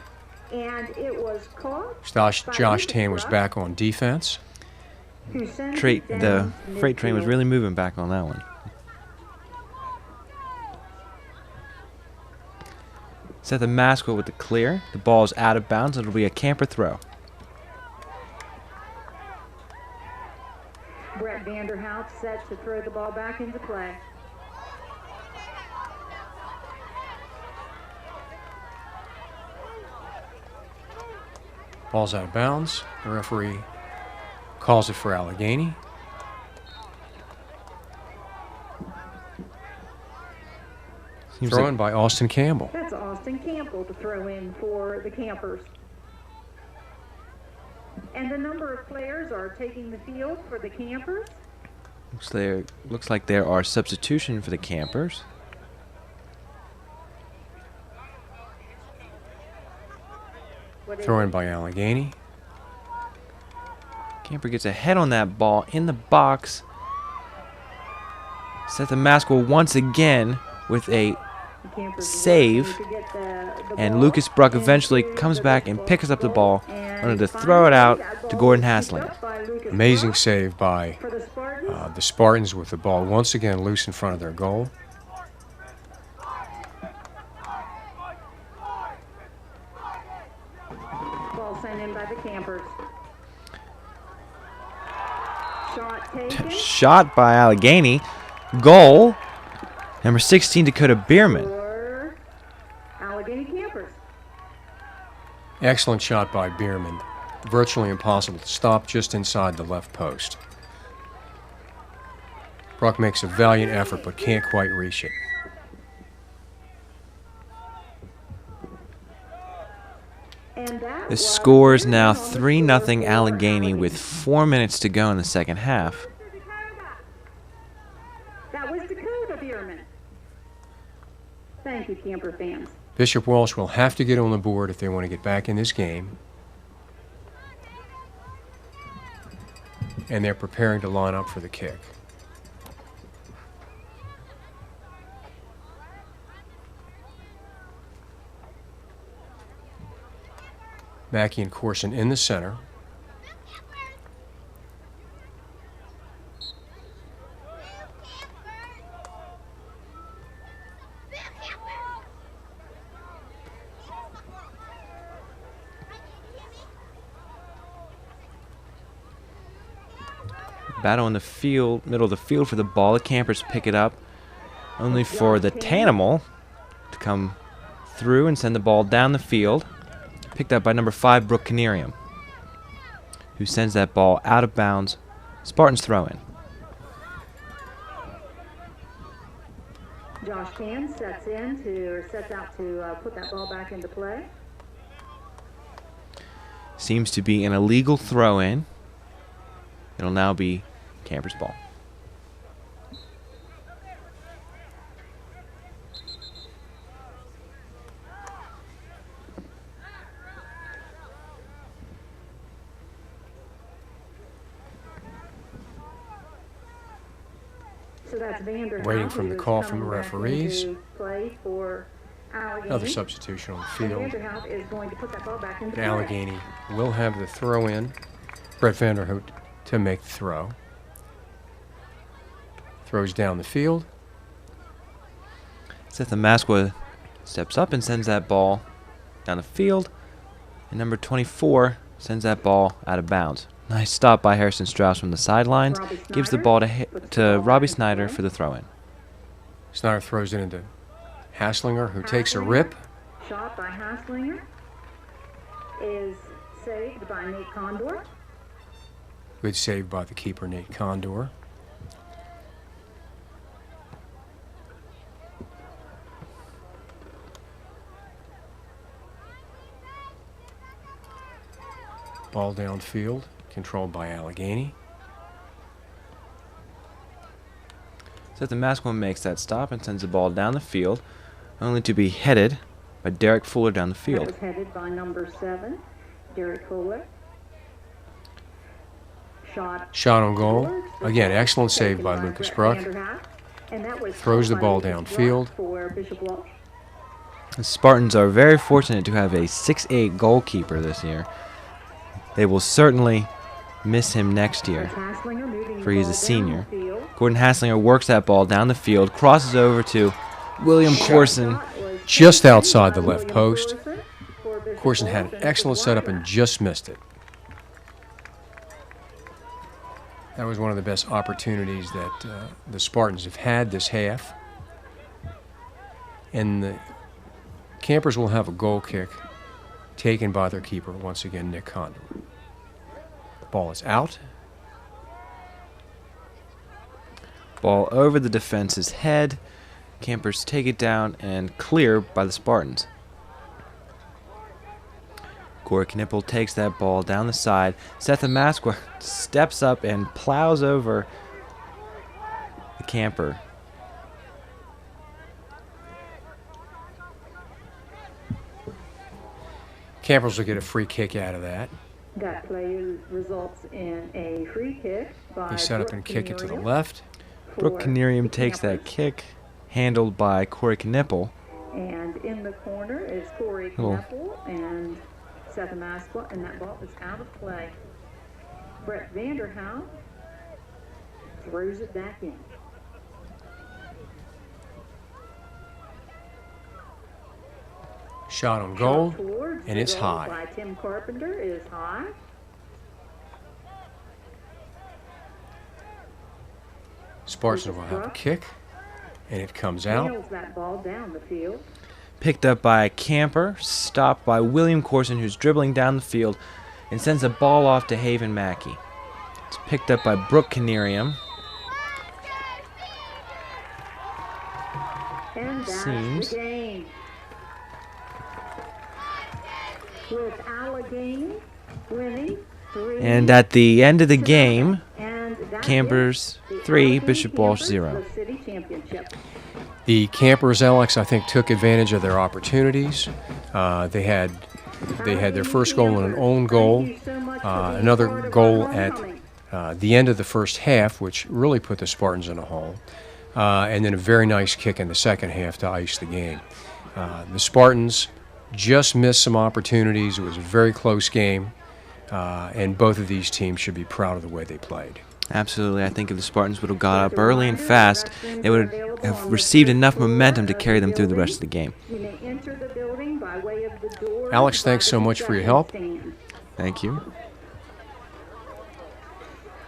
And it was caught Josh by Josh Lucas Tan was Bruck, back on defense. who sends The it down freight train was midfield. really moving back on that one. Seth Amasqua with the clear. The ball is out of bounds. It'll be a Camper throw. Brett Vanderhout set to throw the ball back into play. Ball's out of bounds. The referee calls it for Allegany. Seems Thrown like by Austin Campbell. That's Austin Campbell to throw in for the Campers. And the number of players are taking the field for the Campers. looks like there are substitution for the Campers. Throw in by Allegany. Camper gets a head on that ball in the box. Seth the Masquer once again with a save. And Lucas Bruck eventually comes back and picks up the ball, only to throw it out to Gordon Haslinger. Amazing save by the Spartans with the ball once again loose in front of their goal. Ball sent in by the Campers. Shot taken. Shot by Allegany. Goal. Number 16, Dakota Bierman. For Allegany Campers. Excellent shot by Bierman. Virtually impossible to stop just inside the left post. Bruck makes a valiant effort but can't quite reach it. The score is now 3-0 Allegany with 4 minutes to go in the second half. That was Dakota Bierman. Thank you, Camper fans. Bishop Walsh will have to get on the board if they want to get back in this game. And they're preparing to line up for the kick. Mackey and Corson in the center. Battle in the field, middle of the field for the ball. The Campers pick it up, only for the Tanimal to come through and send the ball down the field. Picked up by number 5, Brooke Canerium, who sends that ball out of bounds. Spartans throw in. Josh Can sets out to put that ball back into play. Seems to be an illegal throw in. It'll now be Campers' ball. So that's Vanderhout, Waiting from the call from the coming back referees. into play for Allegany. Another substitution on the field. Vanderhout is going to put that ball back into And play. Allegany will have the throw in. Brett Vanderhout to make the throw. Throws down the field. Seth the Masqua steps up and sends that ball down the field. And number 24 sends that ball out of bounds. Nice stop by Harrison Strauss from the sidelines. Gives the ball to Robbie Snyder for the throw-in. Snyder throws it into Haslinger, who takes a rip. Shot by Haslinger is saved by Nate Condor. Good save by the keeper, Nate Condor. Ball downfield, controlled by Allegany. Seth the Masqua makes that stop and sends the ball down the field, only to be headed by Derek Fuller down the That field. was headed by number 7, Derek Fuller. Shot on goal. Again, excellent save by Lucas Bruck. Throws the ball downfield. The Spartans are very fortunate to have a 6'8" goalkeeper this year. They will certainly miss him next year, for he's a senior. Gordon Haslinger works that ball down the field, crosses over to William Corson. Just outside the left post. Corson had an excellent setup and just missed it. That was one of the best opportunities that the Spartans have had this half. And the Campers will have a goal kick taken by their keeper, once again, Nick Condor. Ball is out. Ball over the defense's head. Campers take it down and clear by the Spartans. Corey Knippel takes that ball down the side. Seth Masqua steps up and plows over the camper. Campers will get a free kick out of that. That play results in a free kick by They set up and kick it to the left. Brooke Canerium takes that kick, handled by Corey Knipple. And in the corner is Corey Knipple and Seth Amaskwa, and that ball is out of play. Brett Vanderhout throws it back in. Shot on goal, Towards and it's the goal high. by Tim Carpenter is high. Spartans will have a kick, and it comes out. Nails that ball down the field. Picked up by a camper, stopped by William Corson, who's dribbling down the field, and sends a ball off to Haven Mackey. It's picked up by Brooke Canerium. And that's Seems. the game. With Allegany winning 3. And at the end of the game, And that Campers is the 3, Allegheny Bishop Walsh Campers, 0. the city championship. The Campers, Alex, I think took advantage of their opportunities. They had their first goal and an own goal, another goal at the end of the first half, which really put the Spartans in a hole, and then a very nice kick in the second half to ice the game. The Spartans just missed some opportunities. It was a very close game, and both of these teams should be proud of the way they played. Absolutely. I think if the Spartans would have got up early and fast, they would have received enough momentum to carry them through the rest of the game. You may enter the building by way of the door. Alex, thanks so much for your help. Thank you.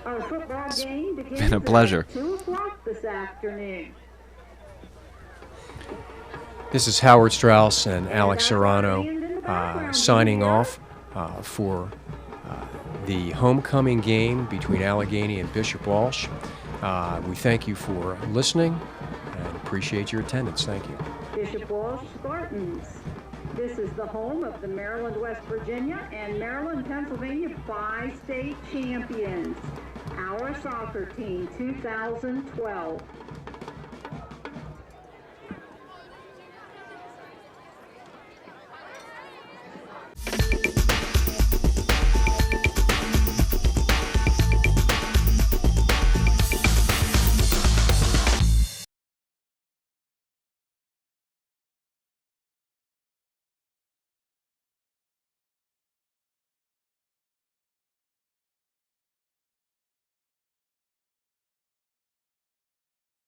Our football game begins been a pleasure. at 2 o'clock this afternoon. This is Howard Strauss and Alex Serrano signing off for the homecoming game between Allegany and Bishop Walsh. We thank you for listening and appreciate your attendance. Thank you. Bishop Walsh Spartans. This is the home of the Maryland, West Virginia, and Maryland, Pennsylvania bi-state champions. Our soccer team 2012.